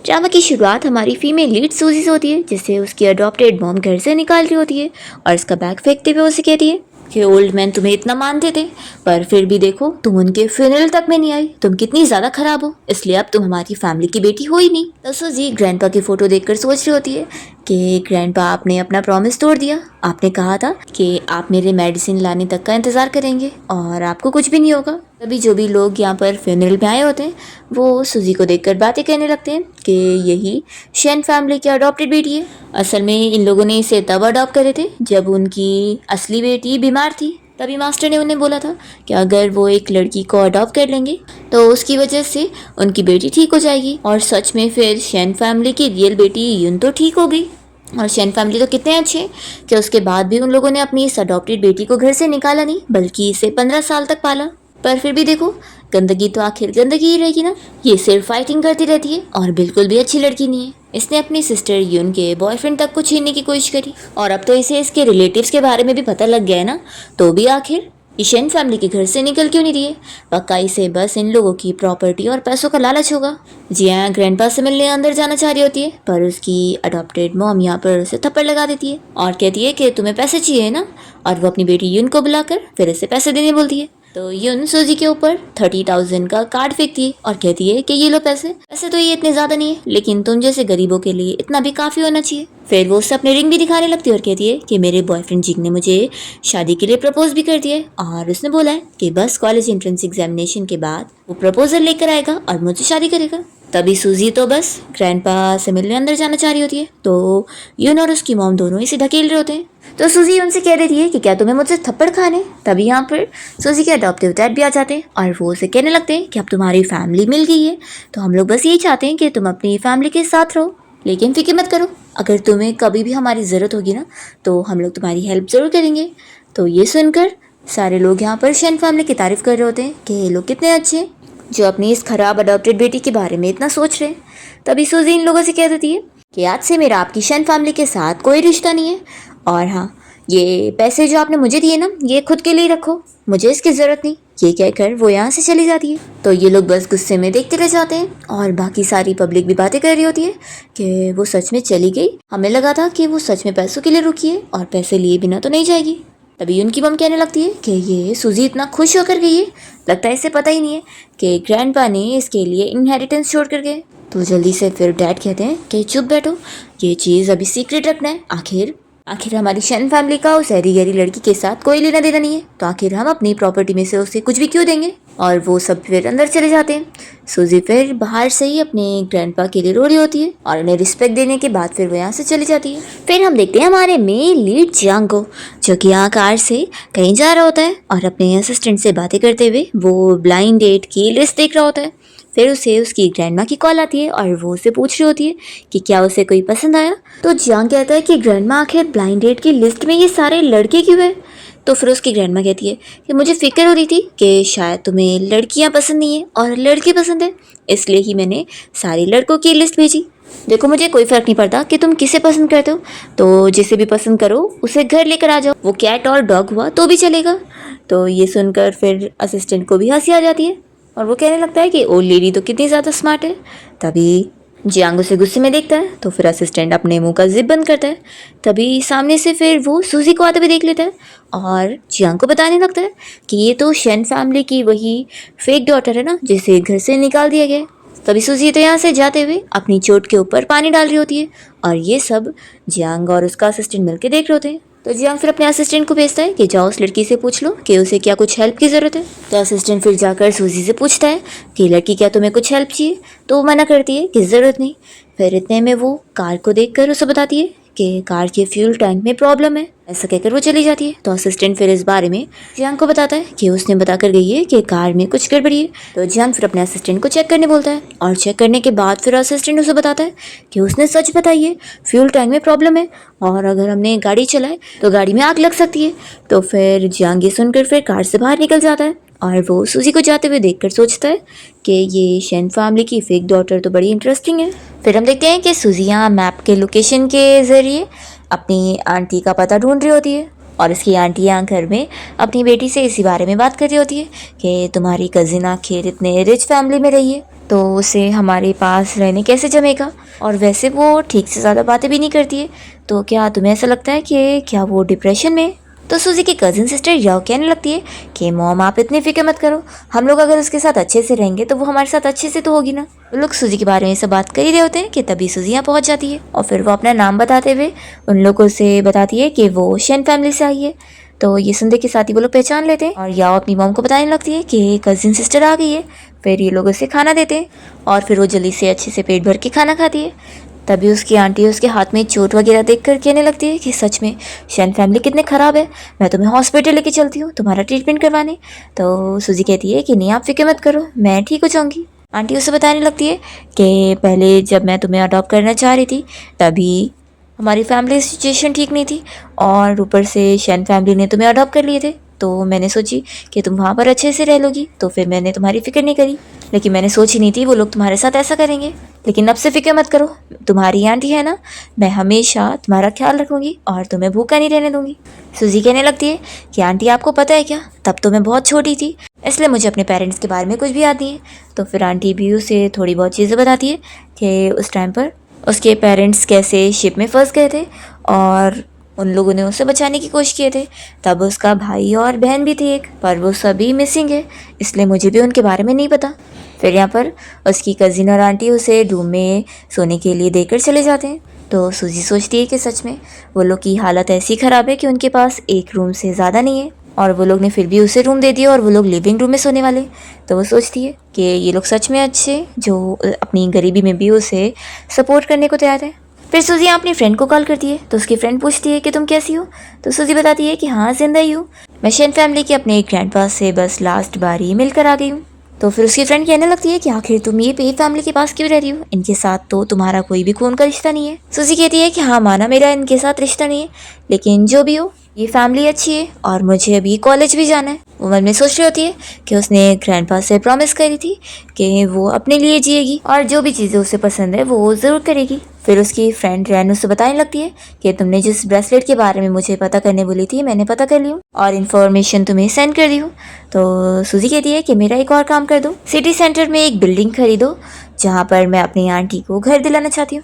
Drama की शुरुआत हमारी फीमेल लीड सूजी से होती है, जिससे उसकी अडॉप्टेड मॉम घर से निकाल रही होती है और इसका बैग फेंकते हुए उसे कहती है कि ओल्ड मैन तुम्हें इतना मानते थे, पर फिर भी देखो तुम उनके फ्यूनरल तक में नहीं आई, तुम कितनी ज्यादा खराब हो, इसलिए अब तुम हमारी फैमिली की बेटी हो ही नहीं। तो सूजी ग्रैंडपा की फोटो देखकर सोच रही होती है कि ग्रैंडपा आपने अपना प्रॉमिस तोड़ दिया, आपने कहा था कि आप मेरे मेडिसिन लाने तक का इंतजार करेंगे और आपको कुछ भी नहीं होगा। तभी जो भी लोग यहाँ पर फ्यूनरल में आए होते हैं वो सूजी को देखकर बातें कहने लगते हैं कि यही शेन फैमिली की अडॉप्टेड बेटी है। असल में इन लोगों ने इसे तब अडॉप्ट करे थे जब उनकी असली बेटी बीमार थी। तभी मास्टर ने उन्हें बोला था कि अगर वो एक लड़की को अडॉप्ट कर लेंगे तो उसकी वजह से उनकी बेटी ठीक हो जाएगी। और सच में फिर शेन फैमिली की रियल बेटी यून तो ठीक हो गई। और शेन फैमिली तो कितने अच्छे हैं कि उसके बाद भी उन लोगों ने अपनी इस अडॉप्टेड बेटी को घर से निकाला नहीं, बल्कि इसे 15 साल तक पाला। पर फिर भी देखो, गंदगी तो आखिर गंदगी ही रहेगी ना। ये सिर्फ फाइटिंग करती रहती है और बिल्कुल भी अच्छी लड़की नहीं है। इसने अपनी सिस्टर यून के बॉयफ्रेंड तक को छीनने की कोशिश करी और अब तो इसे इसके रिलेटिव्स के बारे में भी पता लग गया है ना, तो भी आखिर ईशन फैमिली के घर से निकल क्यों नहीं रही है? पक्का इसे बस इन लोगों की प्रॉपर्टी और पैसों का लालच होगा। जी हाँ, ग्रैंडपा से मिलने अंदर जाना चाह रही होती है, पर उसकी अडॉप्टेड मॉम यहाँ पर उसे थप्पड़ लगा देती है और कहती है कि तुम्हें पैसे चाहिए ना, और वो अपनी बेटी यून को बुलाकर फिर इसे पैसे देने बोलती है। तो यून सूजी के ऊपर 30,000 का कार्ड फेंकती है और कहती है कि ये लो पैसे तो ये इतने ज्यादा नहीं है, लेकिन तुम जैसे गरीबों के लिए इतना भी काफी होना चाहिए। फिर वो उससे अपनी रिंग भी दिखाने लगती है और कहती है कि मेरे बॉयफ्रेंड जिंग ने मुझे शादी के लिए प्रपोज भी कर दिया है और उसने बोला है कि बस कॉलेज एंट्रेंस एग्जामिनेशन के बाद वो प्रपोजल लेकर आएगा और मुझे शादी करेगा। तभी सूजी तो बस ग्रैंडपा से मिलने अंदर जाना चाह रही होती है, तो यून और उसकी मॉम दोनों इसे ढकेल रहे होते हैं। तो सूजी उनसे कह देती है कि क्या तुम्हें मुझसे थप्पड़ खाने। तभी यहाँ पर सूजी के अडॉप्टिव डैड भी आ जाते हैं और वो उसे कहने लगते हैं कि अब तुम्हारी फैमिली मिल गई है, तो हम लोग बस यही चाहते हैं कि तुम अपनी फैमिली के साथ रहो, लेकिन फिक्र मत करो, अगर तुम्हें कभी भी हमारी ज़रूरत होगी ना तो हम लोग तुम्हारी हेल्प ज़रूर करेंगे। तो ये सुनकर सारे लोग यहाँ पर शेन फैमिली की तारीफ कर रहे होते हैं कि ये लोग कितने अच्छे हैं जो अपनी इस खराब अडॉप्टेड बेटी के बारे में इतना सोच रहे हैं। तभी सूजी इन लोगों से कह देती है कि आज से मेरा आपकी शेन फैमिली के साथ कोई रिश्ता नहीं है, और हाँ, ये पैसे जो आपने मुझे दिए ना, ये खुद के लिए रखो, मुझे इसकी ज़रूरत नहीं। ये कहकर वो यहाँ से चली जाती है। तो ये लोग बस गुस्से में देखते रह जाते हैं और बाकी सारी पब्लिक भी बातें कर रही होती है कि वो सच में चली गई, हमें लगा था कि वो सच में पैसों के लिए रुकी है और पैसे लिए बिना तो नहीं जाएगी। तभी उनकी मम कहने लगती है कि ये सूजी इतना खुश होकर गई है, लगता है इसे पता ही नहीं है कि ग्रैंडपा ने इसके लिए इनहेरिटेंस छोड़ कर गए। तो जल्दी से फिर डैड कहते हैं कि चुप बैठो, ये चीज़ अभी सीक्रेट रखना है, आखिर हमारी शेन फैमिली का उस हैरी गैरी लड़की के साथ कोई लेना देना नहीं है, तो आखिर हम अपनी प्रॉपर्टी में से उसे कुछ भी क्यों देंगे। और वो सब फिर अंदर चले जाते हैं। सूजी फिर बाहर से ही अपने ग्रैंडपा के लिए रो रही होती है और उन्हें रिस्पेक्ट देने के बाद फिर वो यहाँ से चली जाती है। फिर हम देखते हैं हमारे मेन लीड जियांग को, जो कि यहाँ कार से कहीं जा रहा होता है और अपने असिस्टेंट से बातें करते हुए वो ब्लाइंड डेट की लिस्ट देख रहा होता है। फिर उसे उसकी ग्रैंडमा की कॉल आती है और वो उसे पूछ रही होती है कि क्या उसे कोई पसंद आया। तो जियांग कहता है कि ग्रैंडमा आखिर ब्लाइंड डेट की लिस्ट में ये सारे लड़के क्यों हैं। तो फिर उसकी ग्रैंडमा कहती है कि मुझे फिक्र हो रही थी कि शायद तुम्हें लड़कियां पसंद नहीं है और लड़के पसंद है, इसलिए ही मैंने सारे लड़कों की लिस्ट भेजी। देखो, मुझे कोई फ़र्क नहीं पड़ता कि तुम किसे पसंद करते हो, तो जिसे भी पसंद करो उसे घर लेकर आ जाओ, वो कैट और डॉग हुआ तो भी चलेगा। तो ये सुनकर फिर असिस्टेंट को भी हंसी आ जाती है और वो कहने लगता है कि ओल्ड लेडी तो कितनी ज़्यादा स्मार्ट है। तभी जियांग उसे गुस्से में देखता है, तो फिर असिस्टेंट अपने मुंह का जिप बंद करता है। तभी सामने से फिर वो सूजी को आते हुए देख लेता है और जियांग को बताने लगता है कि ये तो शेन फैमिली की वही फेक डॉटर है ना, जिसे घर से निकाल दिया गया। तभी सूजी तो यहाँ से जाते हुए अपनी चोट के ऊपर पानी डाल रही होती है और ये सब जियांग और उसका असिस्टेंट मिलकर देख रहे होते हैं। तो जियांग फिर अपने असिस्टेंट को भेजता है कि जाओ उस लड़की से पूछ लो कि उसे क्या कुछ हेल्प की ज़रूरत है। तो असिस्टेंट फिर जाकर सूजी से पूछता है कि लड़की क्या तुम्हें कुछ हेल्प चाहिए, तो वो मना करती है कि ज़रूरत नहीं। फिर इतने में वो कार को देखकर उसे बताती है कि कार के फ्यूल टैंक में प्रॉब्लम है। ऐसा कहकर वो चली जाती है। तो असिस्टेंट फिर इस बारे में जियांग को बताता है कि उसने बताकर गई है कि कार में कुछ गड़बड़ी है। तो जियांग फिर अपने असिस्टेंट को चेक करने बोलता है और चेक करने के बाद फिर असिस्टेंट उसे बताता है कि उसने सच बताई है, फ्यूल टैंक में प्रॉब्लम है और अगर हमने गाड़ी चलाए तो गाड़ी में आग लग सकती है। तो फिर जियांग ये सुनकर फिर कार से बाहर निकल जाता है और वो सूजी को जाते हुए देखकर सोचता है कि ये शेन फैमिली की फेक डॉटर तो बड़ी इंटरेस्टिंग है। फिर हम देखते हैं कि सूजी यहाँ मैप के लोकेशन के ज़रिए अपनी आंटी का पता ढूंढ रही होती है और इसकी आंटी यहाँ घर में अपनी बेटी से इसी बारे में बात कर रही होती है कि तुम्हारी कज़िन आखिर इतने रिच फैमिली में रही है। तो उसे हमारे पास रहने कैसे जमेगा। और वैसे वो ठीक से ज़्यादा बातें भी नहीं करती है, तो क्या तुम्हें ऐसा लगता है कि क्या वो डिप्रेशन में है? तो सूजी की कज़न सिस्टर याओ कहने लगती है कि मॉम आप इतनी फिक्र मत करो, हम लोग अगर उसके साथ अच्छे से रहेंगे तो वो हमारे साथ अच्छे से तो होगी ना। वो लोग सूजी के बारे में सब बात कर ही रहे होते हैं कि तभी सूजी यहाँ पहुँच जाती है और फिर वो अपना नाम बताते हुए उन लोगों से बताती है कि वो शेन फैमिली से आई है। तो ये सुनते के साथ ही वो लोग पहचान लेते हैं और याओ अपनी मॉम को बताने लगती है कि कज़न सिस्टर आ गई है। फिर ये लोग उसे खाना देते हैं और फिर वो जल्दी से अच्छे से पेट भर के खाना खाती है। तभी उसकी आंटी उसके हाथ में चोट वगैरह देख कर कहने लगती है कि सच में शेन फैमिली कितने ख़राब है, मैं तुम्हें हॉस्पिटल लेके चलती हूँ तुम्हारा ट्रीटमेंट करवाने। तो सूजी कहती है कि नहीं आप फिक्र मत करो, मैं ठीक हो जाऊँगी। आंटी उसे बताने लगती है कि पहले जब मैं तुम्हें अडॉप्ट करना चाह रही थी तभी हमारी फैमिली सिचुएशन ठीक नहीं थी और ऊपर से शेन फैमिली ने तुम्हें अडॉप्ट कर लिए थे, तो मैंने सोची कि तुम वहाँ पर अच्छे से रह लोगी, तो फिर मैंने तुम्हारी फिक्र नहीं करी। लेकिन मैंने सोची नहीं थी वो लोग तुम्हारे साथ ऐसा करेंगे। लेकिन अब से फिक्र मत करो, तुम्हारी आंटी है ना, मैं हमेशा तुम्हारा ख्याल रखूंगी और तुम्हें भूखा नहीं रहने दूंगी। सूजी कहने लगती है कि आंटी आपको पता है क्या, तब तो मैं बहुत छोटी थी इसलिए मुझे अपने पेरेंट्स के बारे में कुछ भी याद नहीं है। तो फिर आंटी भी उसे थोड़ी बहुत चीज़ें बताती है कि उस टाइम पर उसके पेरेंट्स कैसे शिप में फंस गए थे और उन लोगों ने उसे बचाने की कोशिश किए थे। तब उसका भाई और बहन भी थी एक, पर वो सभी मिसिंग है, इसलिए मुझे भी उनके बारे में नहीं पता। फिर यहाँ पर उसकी कज़िन और आंटी उसे रूम में सोने के लिए देकर चले जाते हैं। तो सूजी सोचती है कि सच में वो लोग की हालत ऐसी ख़राब है कि उनके पास एक रूम से ज़्यादा नहीं है और वो लोग ने फिर भी उसे रूम दे दिया और वो लोग लिविंग रूम में सोने वाले। तो वो सोचती है कि ये लोग सच में अच्छे जो अपनी गरीबी में भी उसे सपोर्ट करने को तैयार है। फिर सूजी अपनी फ्रेंड को कॉल करती है तो उसकी फ्रेंड पूछती है कि तुम कैसी हो। तो सूजी बताती है कि हाँ जिंदा ही हूँ, मैं शेन फैमिली के अपने ग्रैंड पास से बस लास्ट बार ही मिलकर आ गई हूँ। तो फिर उसकी फ्रेंड कहने लगती है कि आखिर तुम ये पे फैमिली के पास क्यों रह रही हो, इनके साथ तो तुम्हारा कोई भी खून का रिश्ता नहीं है। सूजी कहती है कि हाँ माना मेरा इनके साथ रिश्ता नहीं है, लेकिन जो भी हो ये फैमिली अच्छी है और मुझे अभी कॉलेज भी जाना है। वो मन में सोच रही होती है कि उसने ग्रैंडपा से प्रॉमिस करी थी कि वो अपने लिए जिएगी और जो भी चीज़ें उसे पसंद है वो ज़रूर करेगी। फिर उसकी फ्रेंड रैन उसे बताने लगती है कि तुमने जिस ब्रेसलेट के बारे में मुझे पता करने बोली थी मैंने पता कर ली हूँ और इन्फॉर्मेशन तुम्हें सेंड कर दी हूँ। तो सूजी कहती है कि मेरा एक और काम कर दो, सिटी सेंटर में एक बिल्डिंग खरीदो जहाँ पर मैं अपनी आंटी को घर दिलाना चाहती हूँ।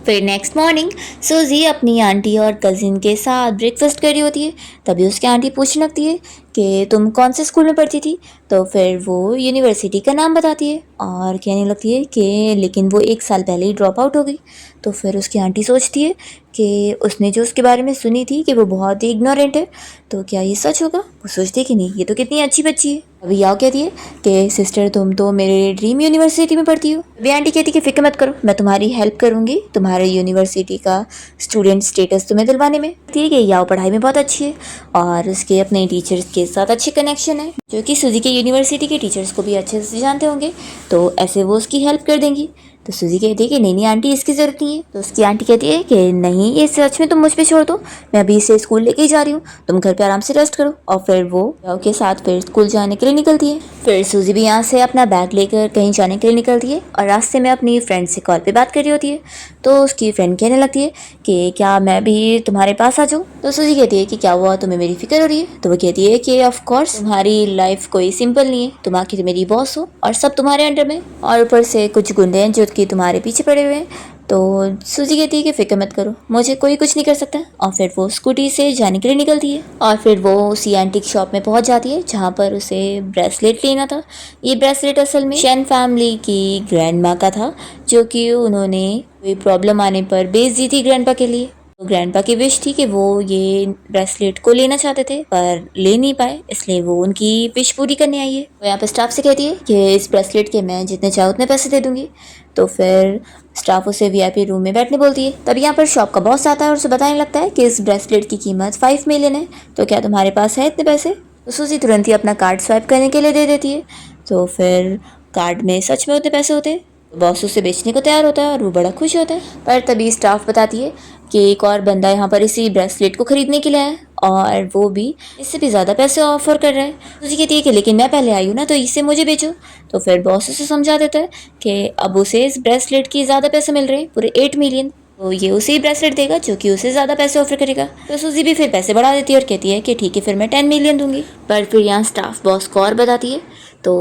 फिर नेक्स्ट मॉर्निंग सूजी अपनी आंटी और कज़िन के साथ ब्रेकफास्ट कर रही होती है। तभी उसकी आंटी पूछने लगती है कि तुम कौन से स्कूल में पढ़ती थी। तो फिर वो यूनिवर्सिटी का नाम बताती है और कहने लगती है कि लेकिन वो 1 साल पहले ही ड्रॉप आउट हो गई। तो फिर उसकी आंटी सोचती है कि उसने जो उसके बारे में सुनी थी कि वो बहुत ही इग्नोरेंट है, तो क्या ये सच होगा। वो सोचती है कि नहीं ये तो कितनी अच्छी बच्ची है। अभी याओ कहती है कि सिस्टर तुम तो मेरे ड्रीम यूनिवर्सिटी में पढ़ती हो। अभी आंटी कहती है कि फिक्र मत करो, मैं तुम्हारी हेल्प करूँगी तुम्हारे यूनिवर्सिटी का स्टूडेंट स्टेटस तुम्हें दिलवाने में। ठीक है, याओ पढ़ाई में बहुत अच्छी है और उसके अपने टीचर्स के साथ अच्छे कनेक्शन है जो कि सूजी के यूनिवर्सिटी के टीचर्स को भी अच्छे से जानते होंगे, तो ऐसे वो उसकी हेल्प कर देंगी। तो सूजी कहती है कि नहीं नहीं आंटी इसकी ज़रूरत नहीं है। तो उसकी आंटी कहती है कि नहीं ये सच में तुम मुझ पे छोड़ दो, मैं अभी इसे स्कूल लेके ही जा रही हूँ, तुम घर पे आराम से रेस्ट करो। और फिर वो याओ के साथ फिर स्कूल जाने के लिए निकलती है। फिर सूजी भी यहाँ से अपना बैग लेकर कहीं जाने के लिए निकलती है और रास्ते में अपनी फ्रेंड से कॉल पे बात कर रही होती है। तो उसकी फ्रेंड कहने लगती है कि क्या मैं भी तुम्हारे पास आ जाऊँ। तो सूजी कहती है कि क्या हुआ, तुम्हें मेरी फिक्र हो रही है। तो वो कहती है कि ऑफ कोर्स तुम्हारी लाइफ कोई सिंपल नहीं है, तुम आखिर मेरी बॉस हो और सब तुम्हारे अंडर में, और ऊपर से कुछ गुंडे हैं जो कि तुम्हारे पीछे पड़े हुए हैं। तो सूजी कहती है कि फिक्र मत करो, मुझे कोई कुछ नहीं कर सकता। और फिर वो स्कूटी से जाने के लिए निकलती है और फिर वो उसी एंटीक शॉप में पहुंच जाती है जहां पर उसे ब्रेसलेट लेना था। ये ब्रेसलेट असल में शेन फैमिली की ग्रैंड माँ का था जो कि उन्होंने कोई प्रॉब्लम आने पर बेच दी थी ग्रैंडपा के लिए। तो ग्रैंडपा की विश थी कि वो ये ब्रेसलेट को लेना चाहते थे पर ले नहीं पाए, इसलिए वो उनकी विश पूरी करने आई है। वो यहाँ पर स्टाफ से कहती है कि इस ब्रेसलेट के मैं जितने चाहे उतने पैसे दे दूंगी। तो फिर स्टाफ उसे वीआईपी रूम में बैठने बोलती है। तब यहाँ पर शॉप का बॉस आता है और उसे बताने लगता है कि इस ब्रेसलेट की कीमत 5 मिलियन है, तो क्या तुम्हारे पास है इतने पैसे। तो सूजी तुरंत ही अपना कार्ड स्वाइप करने के लिए दे देती है। तो फिर कार्ड में सच में उतने पैसे होते हैं। बॉस उसे बेचने को तैयार होता है और वो बड़ा खुश होता है। पर तभी स्टाफ बताती है कि एक और बंदा यहाँ पर इसी ब्रेसलेट को खरीदने के लिए आया और वो भी इससे भी ज़्यादा पैसे ऑफर कर रहा है। सूजी कहती है कि लेकिन मैं पहले आई हूँ ना, तो इससे मुझे बेचो। तो फिर बॉस उसे समझा देता है कि अब उसे इस ब्रेसलेट की ज़्यादा पैसे मिल रहे हैं, पूरे 8 मिलियन। तो ये उसे ही ब्रेसलेट देगा जो कि उसे ज़्यादा पैसे ऑफर करेगा। तो सूजी भी फिर पैसे बढ़ा देती है और कहती है कि ठीक है फिर मैं 10 मिलियन दूंगी। पर फिर यहाँ स्टाफ बॉस को और बताती है तो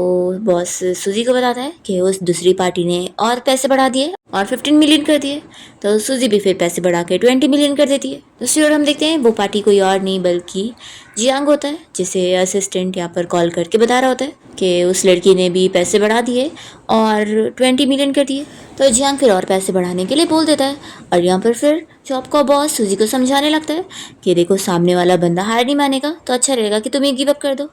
बॉस सूजी को बताता है कि उस दूसरी पार्टी ने और पैसे बढ़ा दिए और 15 मिलियन कर दिए। तो सूजी भी फिर पैसे बढ़ा के 20 मिलियन कर देती है। दूसरी ओर हम देखते हैं वो पार्टी कोई और नहीं बल्कि जियांग होता है, जिसे असिस्टेंट यहाँ पर कॉल करके बता रहा होता है कि उस लड़की ने भी पैसे बढ़ा दिए और 20 मिलियन कर दिए। तो जियांग फिर और पैसे बढ़ाने के लिए बोल देता है और यहाँ पर फिर जॉब का बॉस सूजी को समझाने लगता है कि देखो सामने वाला बंदा हार नहीं मानेगा तो अच्छा रहेगा कि तुम ही गिव अप कर दो।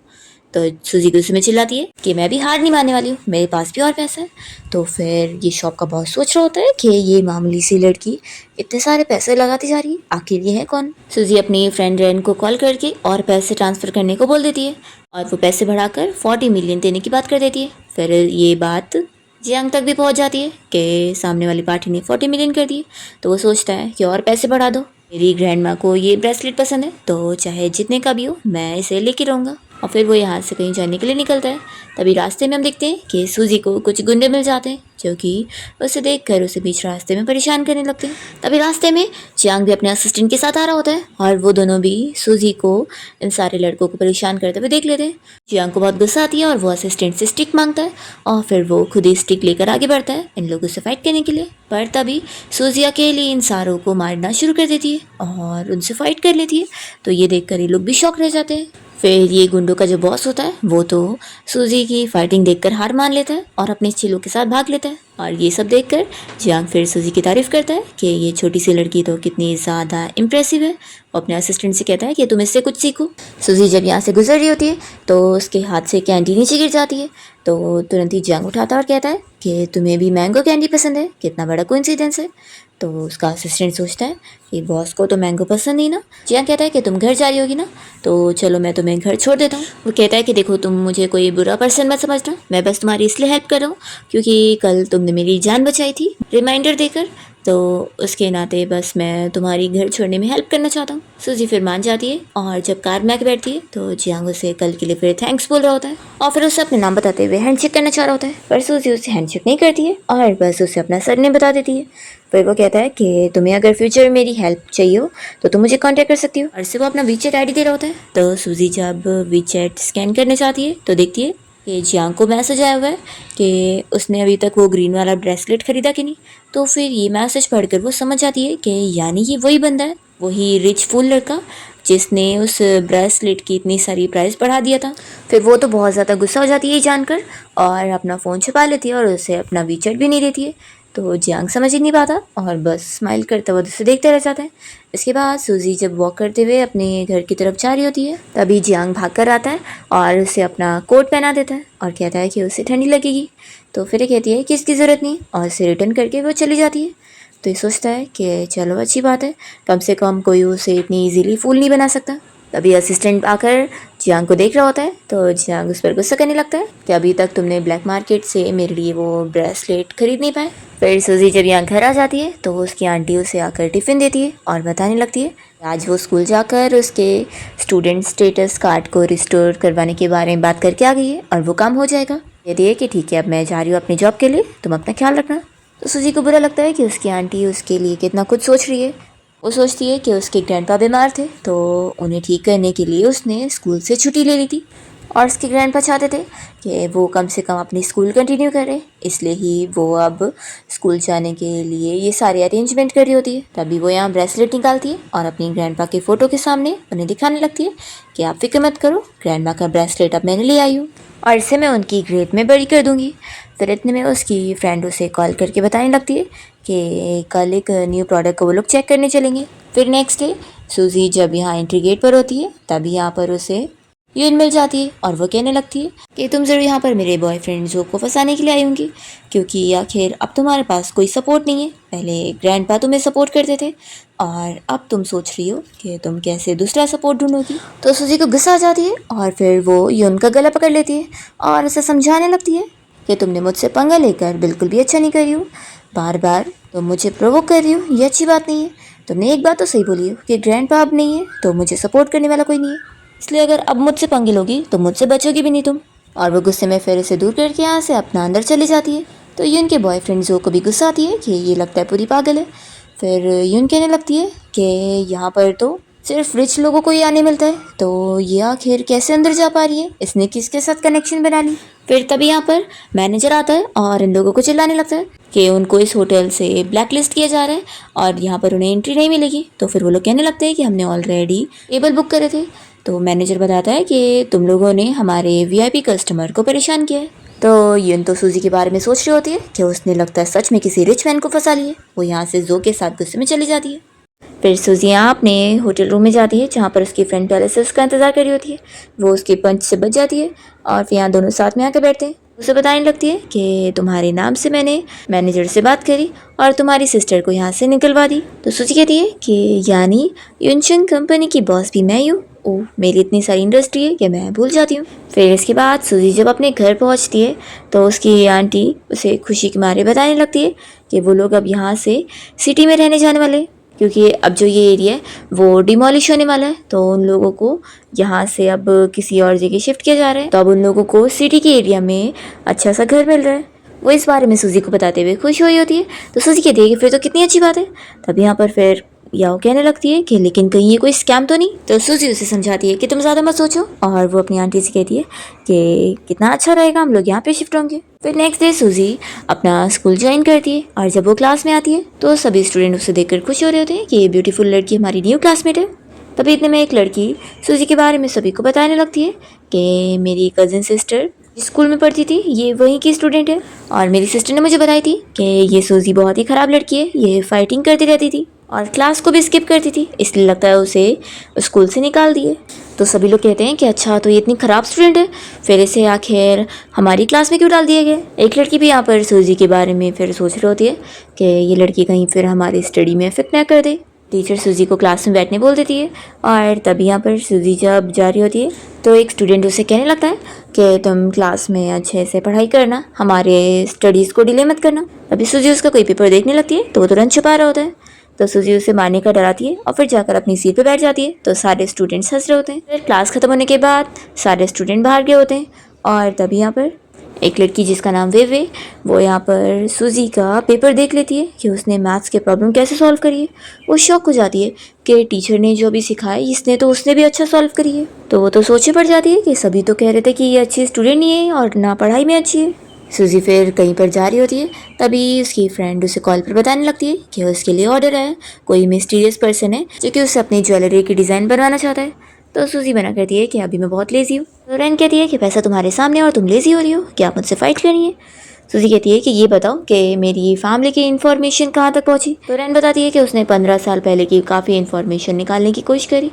तो सूजी गुस्से में चिल्लाती है कि मैं भी हार नहीं मानने वाली हूँ, मेरे पास भी और पैसा है। तो फिर ये शॉप का बॉस सोच रहा होता है कि ये मामूली सी लड़की इतने सारे पैसे लगाती जा रही है, आखिर ये है कौन। सूजी अपनी फ्रेंड रैन को कॉल करके और पैसे ट्रांसफ़र करने को बोल देती है और वो पैसे बढ़ाकर 40 मिलियन देने की बात कर देती है। फिर ये बात जियांग तक भी पहुंच जाती है कि सामने वाली पार्टी ने 40 मिलियन कर दिए। तो वो सोचता है कि और पैसे बढ़ा दो, मेरी ग्रैंड माँ को ये ब्रेसलेट पसंद है तो चाहे जितने का भी हो मैं इसे लेके रहूँगा। और फिर वो यहाँ से कहीं जाने के लिए निकलता है। तभी रास्ते में हम देखते हैं कि सूजी को कुछ गुंडे मिल जाते हैं जो कि उसे देखकर उसे बीच रास्ते में परेशान करने लगते हैं। तभी रास्ते में जियांग भी अपने असिस्टेंट के साथ आ रहा होता है और वो दोनों भी सूजी को इन सारे लड़कों को परेशान करते हुए देख लेते हैं। जियांग को बहुत गुस्सा आती है और वो असिस्टेंट से स्टिक मांगता है और फिर वो खुद ही स्टिक लेकर आगे बढ़ता है इन लोगों से फाइट करने के लिए। पर तभी सूजी अकेली इन सारों को मारना शुरू कर देती है और उनसे फाइट कर लेती है। तो ये देखकर ये लोग भी शॉक रह जाते हैं। फिर ये गुंडों का जो बॉस होता है वो तो सूजी की फाइटिंग देखकर हार मान लेता है और अपने चेलों के साथ भाग लेता है। और ये सब देखकर जियांग फिर सूजी की तारीफ करता है कि ये छोटी सी लड़की तो कितनी ज़्यादा इम्प्रेसिव है। वो अपने असिस्टेंट से कहता है कि तुम इससे कुछ सीखो। सूजी जब यहाँ से गुजर रही होती है तो उसके हाथ से कैंडी नीचे गिर जाती है। तो तुरंत ही जियांग उठाता है और कहता है कि तुम्हें भी मैंगो कैंडी पसंद है, कितना बड़ा कोइंसिडेंस है। तो उसका असिस्टेंट सोचता है कि बॉस को तो मैंगो पसंद नहीं ना। जियांग कहता है कि तुम घर जा रही होगी ना, तो चलो मैं तुम्हें घर छोड़ देता हूँ। वो कहता है कि देखो तुम मुझे कोई बुरा पर्सन मत समझना, मैं बस तुम्हारी इसलिए हेल्प कर रहा हूँ क्योंकि कल तुमने मेरी जान बचाई थी रिमाइंडर देकर, तो उसके नाते बस मैं तुम्हारी घर छोड़ने में हेल्प करना चाहता हूँ। सूजी फिर मान जाती है और जब कार में आके बैठती है तो जियांग उसे कल के लिए फिर थैंक्स बोल रहा होता है और फिर उसे अपने नाम बताते हुए हैंडशेक करना चाह रहा होता है। पर सूजी उसे हैंडशेक नहीं करती है और बस उसे अपना सरनेम बता देती है। फिर वो कहता है कि तुम्हें अगर फ्यूचर में मेरी हेल्प चाहिए हो तो तुम मुझे कांटेक्ट कर सकती हो। और से वो अपना वीचैट आईडी दे रहा होता है। तो सूजी जब वीचैट स्कैन करने चाहती है तो देखती है कि जियांग को मैसेज आया हुआ है कि उसने अभी तक वो ग्रीन वाला ब्रेसलेट खरीदा कि नहीं। तो फिर ये मैसेज पढ़कर वो समझ जाती है कि यानी ये वही बंदा है, वही रिच फूल लड़का जिसने उस ब्रेसलेट की इतनी सारी प्राइस बढ़ा दिया था। फिर वो तो बहुत ज़्यादा गुस्सा हो जाती है जानकर और अपना फ़ोन छुपा लेती है और उसे अपना वीचैट भी नहीं देती है। तो जियांग समझ ही नहीं पाता और बस स्माइल करता हुआ उसे देखते रह जाता है। इसके बाद सूजी जब वॉक करते हुए अपने घर की तरफ जा रही होती है तभी जियांग भाग कर आता है और उसे अपना कोट पहना देता है और कहता है कि उसे ठंडी लगेगी। तो फिर ये कहती है कि इसकी ज़रूरत नहीं और उसे रिटर्न करके वो चली जाती है। तो ये सोचता है कि चलो अच्छी बात है, कम से कम कोई उसे इतनी ईजीली फूल नहीं बना सकता। तभी असिस्टेंट आकर जियांग को देख रहा होता है तो जियांग उस पर गुस्सा करने लगता है कि अभी तक तुमने ब्लैक मार्केट से मेरे लिए वो ब्रेसलेट खरीद नहीं पाए। फिर सूजी जब यहाँ घर आ जाती है तो उसकी आंटी उसे आकर टिफ़िन देती है और बताने लगती है आज वो स्कूल जाकर उसके स्टूडेंट स्टेटस कार्ड को रिस्टोर करवाने के बारे में बात करके आ गई है और वो काम हो जाएगा। कहती है कि ठीक है अब मैं जा रही हूँ अपनी जॉब के लिए, तुम अपना ख्याल रखना। तो सूजी को बुरा लगता है कि उसकी आंटी उसके लिए कितना कुछ सोच रही है। वो सोचती है कि उसके ग्रैंडपा बीमार थे तो उन्हें ठीक करने के लिए उसने स्कूल से छुट्टी ले ली थी और उसके ग्रैंडपा चाहते थे कि वो कम से कम अपनी स्कूल कंटिन्यू करे, इसलिए ही वो अब स्कूल जाने के लिए ये सारी अरेंजमेंट कर रही होती है। तभी वो यहाँ ब्रेसलेट निकालती है और अपनी ग्रैंडपा के फ़ोटो के सामने उन्हें दिखाने लगती है कि आप फिक्र मत करो, ग्रैंडपा का ब्रेसलेट अब मैंने ले आई हूँ और इसे मैं उनकी ग्रेड में बड़ी कर दूँगी। फिर इतने में उसकी फ्रेंड उसे कॉल करके बताने लगती है कि कल एक न्यू प्रोडक्ट को वो लोग चेक करने चलेंगे। फिर नेक्स्ट डे सूजी जब यहाँ एंट्री गेट पर होती है तभी यहाँ पर उसे यून मिल जाती है और वो कहने लगती है कि तुम ज़रूर यहाँ पर मेरे बॉयफ्रेंड जो को फंसाने के लिए आई होंगी क्योंकि आखिर अब तुम्हारे पास कोई सपोर्ट नहीं है। पहले ग्रैंडपा तुम्हें सपोर्ट करते थे और अब तुम सोच रही हो कि तुम कैसे दूसरा सपोर्ट ढूंढोगी। तो सूजी को गुस्सा आ जाती है और फिर वो यून का गला पकड़ लेती है और उसे समझाने लगती है कि तुमने मुझसे पंगा लेकर बिल्कुल भी अच्छा नहीं कर रही हो, बार बार तुम मुझे प्रोवोक कर रही हो, ये अच्छी बात नहीं है। तुमने एक बात तो सही बोली हो कि ग्रैंडपा अब नहीं है तो मुझे सपोर्ट करने वाला कोई नहीं है, इसलिए अगर अब मुझसे पंगे लोगी तो मुझसे बचोगी भी नहीं तुम। और वो गुस्से में फिर इसे दूर करके यहाँ से अपना अंदर चली जाती है। तो यून के बॉयफ्रेंड जो को भी गुस्सा आती है कि ये लगता है पूरी पागल है। फिर यून कहने लगती है कि यहाँ पर तो सिर्फ रिच लोगों को ही आने मिलता है, तो ये आखिर कैसे अंदर जा पा रही है, इसने किसके साथ कनेक्शन बना ली। फिर तभी यहाँ पर मैनेजर आता है और इन लोगों को चिल्लाने लगता है कि उनको इस होटल से ब्लैक लिस्ट किया जा रहा है और यहाँ पर उन्हें एंट्री नहीं मिलेगी। तो फिर वो लोग कहने लगते हैं कि हमने ऑलरेडी टेबल बुक करे थे। तो मैनेजर बताता है कि तुम लोगों ने हमारे वीआईपी कस्टमर को परेशान किया है। तो यून तो सूजी के बारे में सोच रही होती है कि उसने लगता है सच में किसी रिच मैन को फंसा लिया है। वो यहाँ से जो के साथ गुस्से में चली जाती है। फिर सूजी यहाँ अपने होटल रूम में जाती है जहाँ पर उसकी फ्रेंड पहले से उसका इंतज़ार कर रही होती है। वो उसके पंच से बच जाती है और फिर यहाँ दोनों साथ में आकर बैठते हैं। उसे बताने लगती है कि तुम्हारे नाम से मैंने मैनेजर से बात करी और तुम्हारी सिस्टर को यहाँ से निकलवा दी। तो सूजी कहती है कि यानी यूनशंग कंपनी की बॉस भी मैं ही हूँ। ओह, मेरी इतनी सारी इंडस्ट्री है कि मैं भूल जाती हूँ। फिर इसके बाद सूजी जब अपने घर पहुँचती है तो उसकी आंटी उसे खुशी के मारे बताने लगती है कि वो लोग अब यहाँ से सिटी में रहने जाने वाले, क्योंकि अब जो ये एरिया है वो डिमोलिश होने वाला है। तो उन लोगों को यहाँ से अब किसी और जगह शिफ्ट किया जा रहा है। तो अब उन लोगों को सिटी के एरिया में अच्छा सा घर मिल रहा है। वो इस बारे में सूजी को बताते हुए खुश हुई होती है। तो सूजी कहती है कि फिर तो कितनी अच्छी बात है। तब यहाँ पर फिर याओ कहने लगती है कि लेकिन कहीं ये कोई स्कैम तो नहीं। तो सूजी उसे समझाती है कि तुम ज़्यादा मत सोचो और वो अपनी आंटी से कहती है कि कितना अच्छा रहेगा, हम लोग यहाँ पे शिफ्ट होंगे। फिर नेक्स्ट डे सूजी अपना स्कूल ज्वाइन करती है और जब वो क्लास में आती है तो सभी स्टूडेंट उसे देखकर खुश हो रहे होते हैं कि ये ब्यूटीफुल लड़की हमारी न्यू क्लासमेट है। तभी इतने में एक लड़की सूजी के बारे में सभी को बताने लगती है कि मेरी कज़न सिस्टर स्कूल में पढ़ती थी, ये वहीं की स्टूडेंट है और मेरी सिस्टर ने मुझे बताई थी कि ये सूजी बहुत ही ख़राब लड़की है, ये फाइटिंग करती रहती थी और क्लास को भी स्किप करती थी, इसलिए लगता है उसे स्कूल से निकाल दिए। तो सभी लोग कहते हैं कि अच्छा, तो ये इतनी ख़राब स्टूडेंट है, फिर इसे आखिर हमारी क्लास में क्यों डाल दिया गया। एक लड़की भी यहाँ पर सूजी के बारे में फिर सोच रही होती है कि ये लड़की कहीं फिर हमारी स्टडी में इफेक्ट ना कर दे। टीचर सूजी को क्लास में बैठने बोल देती है और तभी यहाँ पर सूजी जब जा रही होती है तो एक स्टूडेंट उसे कहने लगता है कि तुम क्लास में अच्छे से पढ़ाई करना, हमारे स्टडीज़ को डिले मत करना। अभी सूजी उसका कोई पेपर देखने लगती है तो वो तुरंत छुपा रहा होता है। तो सूजी उसे मारने का डराती है और फिर जाकर अपनी सीट पर बैठ जाती है। तो सारे स्टूडेंट्स हंस रहे होते हैं। फिर क्लास खत्म होने के बाद सारे स्टूडेंट बाहर गए होते हैं और तभी यहाँ पर एक लड़की जिसका नाम वेवे, वो यहाँ पर सूजी का पेपर देख लेती है कि उसने मैथ्स के प्रॉब्लम कैसे सॉल्व करी है। वो शॉक हो जाती है कि टीचर ने जो भी सिखाया इसने तो उसने भी अच्छा सॉल्व करी है। तो वो तो सोचे पड़ जाती है कि सभी तो कह रहे थे कि ये अच्छी स्टूडेंट नहीं है और ना पढ़ाई में अच्छी है। सूजी फिर कहीं पर जा रही होती है, तभी उसकी फ्रेंड उसे कॉल पर बताने लगती है कि उसके लिए ऑर्डर है, कोई मिस्टीरियस पर्सन है जो कि उससे अपनी ज्वेलरी की डिज़ाइन बनवाना चाहता है। तो सूजी मना करती है कि अभी मैं बहुत लेज़ी हूँ। तो रैन कहती है कि पैसा तुम्हारे सामने और तुम लेज़ी हो रही हो, क्या आप मुझसे फाइट करनी है। सूजी कहती है कि ये बताओ कि मेरी फैमिली की इन्फॉर्मेशन कहाँ तक पहुँची। तो रैन बताती है कि उसने 15 साल पहले की काफ़ी इन्फॉर्मेशन निकालने की कोशिश करी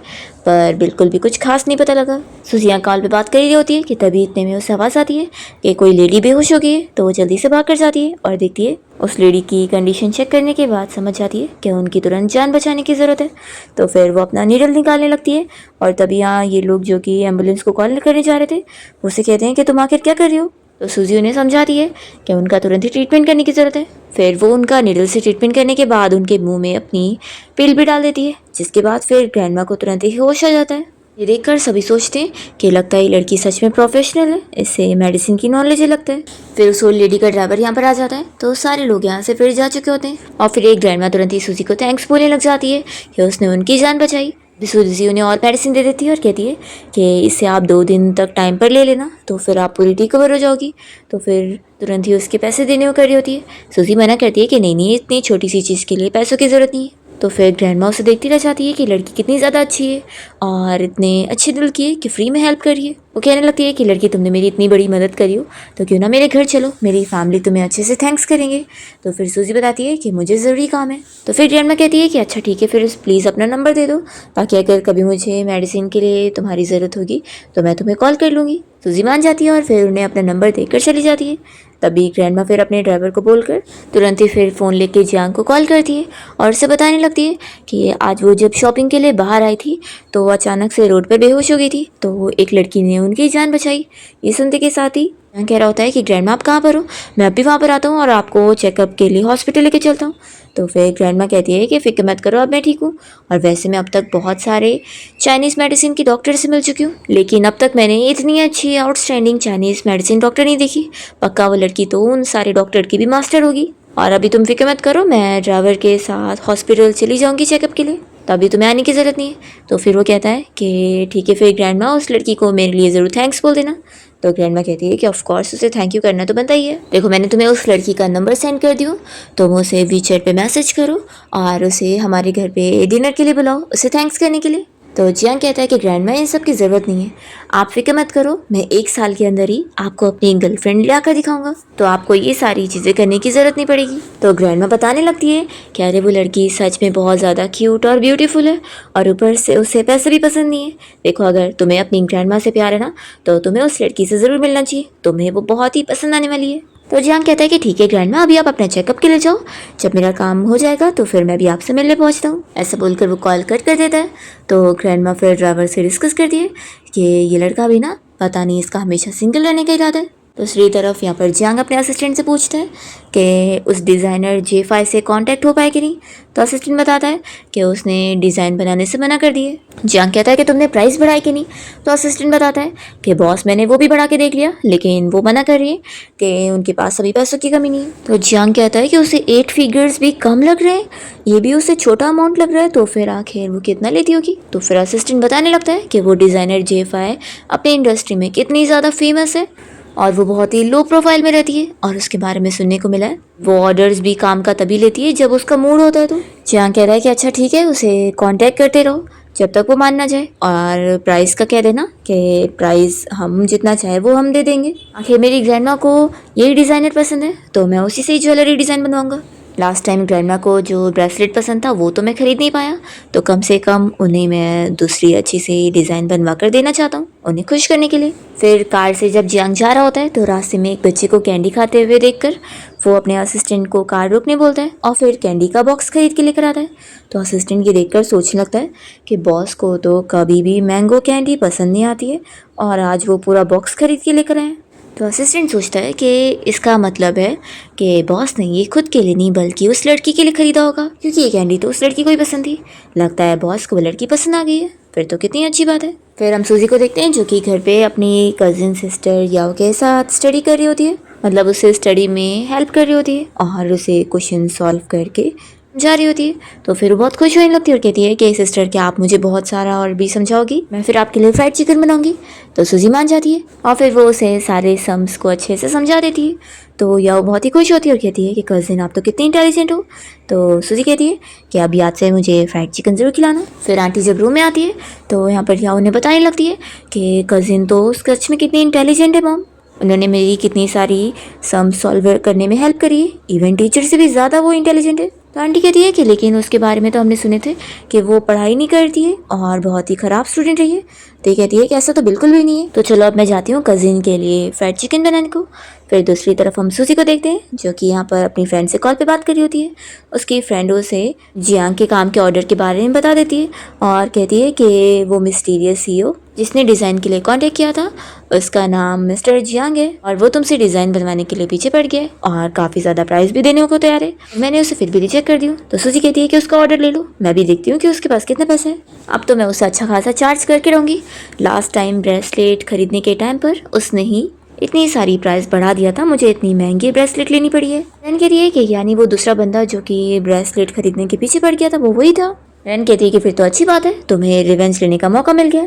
पर बिल्कुल भी कुछ खास नहीं पता लगा। सूजी यहाँ कॉल पे बात कर रही होती है कि तभी इतने में उसे आवाज़ आती है कि कोई लेडी बेहोश हो गई है। तो वो जल्दी से भाग कर जाती है और देखती है उस लेडी की कंडीशन चेक करने के बाद समझ जाती है कि उनकी तुरंत जान बचाने की ज़रूरत है। तो फिर वो अपना नीडल निकालने लगती है और तभी यहाँ ये लोग जो कि एम्बुलेंस को कॉल करने जा रहे थे उसे कहते हैं कि तुम आखिर क्या कर रही हो। तो सूजी उन्हें समझाती है कि उनका तुरंत ही ट्रीटमेंट करने की ज़रूरत है। फिर वो उनका नीडल से ट्रीटमेंट करने के बाद उनके मुंह में अपनी पिल भी डाल देती है, जिसके बाद फिर ग्रैंडमा को तुरंत ही होश आ जाता है। ये देखकर सभी सोचते हैं कि लगता है ये लड़की सच में प्रोफेशनल है, इससे मेडिसिन की नॉलेज है लगता है। फिर उस ओल्ड लेडी का ड्राइवर यहाँ पर आ जाता है तो सारे लोग यहाँ से फिर जा चुके होते हैं और फिर एक ग्रैंडमा तुरंत ही सूजी को थैंक्स बोलने लग जाती है कि उसने उनकी जान बचाई। सूजी उन्हें और मेडिसिन दे देती है और कहती है कि इससे आप 2 दिन तक टाइम पर ले लेना तो फिर आप पूरी रिकवर हो जाओगी। तो फिर तुरंत ही उसके पैसे देने को कर रही होती है। सूजी मना करती है कि नहीं, इतनी छोटी सी चीज़ के लिए पैसों की ज़रूरत नहीं है। तो फिर ग्रैंडमा उसे देखती रह जाती है कि लड़की कितनी ज़्यादा अच्छी है और इतने अच्छे दिल की है कि फ्री में हेल्प करिए। वो कहने लगती है कि लड़की, तुमने मेरी इतनी बड़ी मदद करी हो तो क्यों ना मेरे घर चलो, मेरी फैमिली तुम्हें अच्छे से थैंक्स करेंगे। तो फिर सूजी बताती है कि मुझे ज़रूरी काम है। तो फिर ग्रैंडमा कहती है कि अच्छा ठीक है, फिर प्लीज़ अपना नंबर दे दो ताकि अगर कभी मुझे मेडिसिन के लिए तुम्हारी ज़रूरत होगी तो मैं तुम्हें कॉल कर लूँगी। सूजी मान जाती है और फिर उन्हें अपना नंबर देकर चली जाती है। तभी ग्रैंडमा फिर अपने ड्राइवर को बोलकर तुरंत ही फिर फ़ोन लेके जियांग को कॉल करती है और उसे बताने लगती है कि आज वो जब शॉपिंग के लिए बाहर आई थी तो वो अचानक से रोड पर बेहोश हो गई थी, तो एक लड़की ने उनकी जान बचाई। ये सुनते के साथ ही जियांग कह रहा होता है कि ग्रैंडमा आप कहाँ पर हो, मैं अभी वहाँ पर आता हूँ और आपको चेकअप के लिए हॉस्पिटल लेके चलता हूँ। तो फिर ग्रैंडमा कहती है कि फिक्र मत करो, अब मैं ठीक हूँ और वैसे मैं अब तक बहुत सारे चाइनीज़ मेडिसिन की डॉक्टर से मिल चुकी हूँ, लेकिन अब तक मैंने इतनी अच्छी आउटस्टैंडिंग चाइनीज़ मेडिसिन डॉक्टर नहीं देखी। पक्का वो लड़की तो उन सारे डॉक्टर की भी मास्टर होगी। और अभी तुम फिक्र मत करो, मैं ड्राइवर के साथ हॉस्पिटल चली जाऊँगी चेकअप के लिए, तो अभी तुम्हें आने की ज़रूरत नहीं है। तो फिर वो कहता है कि ठीक है फिर ग्रैंड माँ उस लड़की को मेरे लिए ज़रूर थैंक्स बोल देना। तो ग्रैंड माँ कहती है कि ऑफ कोर्स उसे थैंक यू करना तो बनता ही है। देखो मैंने तुम्हें उस लड़की का नंबर सेंड कर दियो, तुम उसे वीचैट पे मैसेज करो और उसे हमारे घर पे डिनर के लिए बुलाओ उसे थैंक्स करने के लिए। तो जियांग कहता है कि ग्रैंड माँ इन सब की ज़रूरत नहीं है, आप फिक्र मत करो, मैं 1 साल के अंदर ही आपको अपनी गर्लफ्रेंड ले आकर दिखाऊंगा, तो आपको ये सारी चीज़ें करने की ज़रूरत नहीं पड़ेगी। तो ग्रैंड माँ बताने लगती है कि अरे वो लड़की सच में बहुत ज़्यादा क्यूट और ब्यूटीफुल है और ऊपर से उसे पैसे भी पसंद नहीं है। देखो अगर तुम्हें अपनी ग्रैंड माँ से प्यार है ना, तो तुम्हें उस लड़की से ज़रूर मिलना चाहिए, तुम्हें वो बहुत ही पसंद आने वाली है। तो जियांग कहता है कि ठीक है ग्रैंड माँ, अभी आप अपना चेकअप के लिए जाओ, जब मेरा काम हो जाएगा तो फिर मैं भी आपसे मिलने पहुँचता हूँ। ऐसा बोलकर वो कॉल कट कर देता है। तो ग्रैंड माँ फिर ड्राइवर से डिस्कस करती है कि ये लड़का भी ना पता नहीं इसका हमेशा सिंगल रहने का इरादा है। दूसरी तरफ यहाँ पर जियांग अपने असिस्टेंट से पूछता है कि उस डिज़ाइनर J5 से कांटेक्ट हो पाए कि नहीं। तो असिस्टेंट बताता है कि उसने डिज़ाइन बनाने से मना कर दिए। जियांग कहता है कि तुमने प्राइस बढ़ाई कि नहीं। तो असिस्टेंट बताता है कि बॉस मैंने वो भी बढ़ा के देख लिया, लेकिन वो मना कर रही है कि उनके पास अभी पैसों की कमी नहीं है। तो जियांग कहता है कि उसे 8 फिगर्स भी कम लग रहे हैं, ये भी उसे छोटा अमाउंट लग रहा है, तो फिर आखिर वो कितना लेती होगी। तो फिर असिस्टेंट बताने लगता है कि वो डिज़ाइनर J5 अपनी इंडस्ट्री में कितनी ज़्यादा फेमस है और वो बहुत ही लो प्रोफाइल में रहती है, और उसके बारे में सुनने को मिला है वो ऑर्डर्स भी काम का तभी लेती है जब उसका मूड होता है। तो जियांग कह रहा है कि अच्छा ठीक है, उसे कांटेक्ट करते रहो जब तक वो मान ना जाए, और प्राइस का कह देना कि प्राइस हम जितना चाहे वो हम दे देंगे। आखिर मेरी ग्रैंडमा को यही डिज़ाइनर पसंद है, तो मैं उसी से ही ज्वेलरी डिज़ाइन बनवाऊंगा। लास्ट टाइम ग्रैंडमा को जो ब्रेसलेट पसंद था वो तो मैं खरीद नहीं पाया, तो कम से कम उन्हें मैं दूसरी अच्छी सी डिज़ाइन बनवा कर देना चाहता हूँ उन्हें खुश करने के लिए। फिर कार से जब जियांग जा रहा होता है तो रास्ते में एक बच्चे को कैंडी खाते हुए देखकर वो अपने असिस्टेंट को कार रोकने बोलता है और फिर कैंडी का बॉक्स खरीद के लेकर आता है। तो असिस्टेंट ये देखकर सोचने लगता है कि बॉस को तो कभी भी मैंगो कैंडी पसंद नहीं आती है और आज वो पूरा बॉक्स खरीद के लेकर आए। तो असिस्टेंट सोचता है कि इसका मतलब है कि बॉस ने ये खुद के लिए नहीं बल्कि उस लड़की के लिए खरीदा होगा, क्योंकि ये कैंडी तो उस लड़की को ही पसंद थी। लगता है बॉस को वो लड़की पसंद आ गई है, फिर तो कितनी अच्छी बात है। फिर हम सूजी को देखते हैं जो कि घर पे अपनी कजिन सिस्टर याओ के साथ स्टडी कर रही होती है, मतलब उसे स्टडी में हेल्प कर रही होती है और उसे क्वेश्चन सॉल्व करके जा रही होती है। तो फिर वो बहुत खुश होने लगती है और कहती है कि सिस्टर क्या आप मुझे बहुत सारा और भी समझाओगी, मैं फिर आपके लिए फ्राइड चिकन बनाऊंगी। तो सूजी मान जाती है और फिर वो उसे सारे सम्स को अच्छे से समझा देती है। तो याओ बहुत ही खुश होती है और कहती है कि कजिन आप तो कितनी इंटेलिजेंट हो। तो सूजी कहती है कि अब याद से मुझे फ्राइड चिकन ज़रूर खिलाना। फिर आंटी जब रूम में आती है तो यहाँ पर याओ उन्हें बताने लगती है कि कजिन तो सच में कितनी इंटेलिजेंट है मॉम, उन्होंने मेरी कितनी सारी सम सॉल्व करने में हेल्प करी है, इवन टीचर से भी ज़्यादा वो इंटेलिजेंट है। तो आंटी कहती है कि लेकिन उसके बारे में तो हमने सुने थे कि वो पढ़ाई नहीं करती है और बहुत ही ख़राब स्टूडेंट रही है। तो ये कहती है कि ऐसा तो बिल्कुल भी नहीं है। तो चलो अब मैं जाती हूँ कज़िन के लिए फ्राइड चिकन बनाने को। फिर दूसरी तरफ हम सूजी को देखते हैं जो कि यहाँ पर अपनी फ्रेंड से कॉल पे बात कर रही होती है। उसकी फ्रेंड उसे जियांग के काम के ऑर्डर के बारे में बता देती है और कहती है कि वो मिस्टीरियस CEO जिसने डिज़ाइन के लिए कांटेक्ट किया था उसका नाम मिस्टर जियांग है और वो तुमसे डिज़ाइन बनवाने के लिए पीछे पड़ गया है और काफ़ी ज़्यादा प्राइस भी देने को तैयार है। मैंने उसे फिर भी रिजेक्ट कर दिया। तो सूजी कहती है कि उसका ऑर्डर ले लो, मैं भी देखती हूँ कि उसके पास कितना पैसा है। अब तो मैं उसे अच्छा खासा चार्ज करके रहूँगी। लास्ट टाइम ब्रेसलेट खरीदने के टाइम पर उसने ही इतनी सारी प्राइस बढ़ा दिया था, मुझे इतनी महंगी ब्रेसलेट लेनी पड़ी है। रैन कहती है कि यानी वो दूसरा बंदा जो कि ब्रेसलेट खरीदने के पीछे पड़ गया था वो वही था। रैन कहती है कि फिर तो अच्छी बात है, तुम्हें रिवेंज लेने का मौका मिल गया।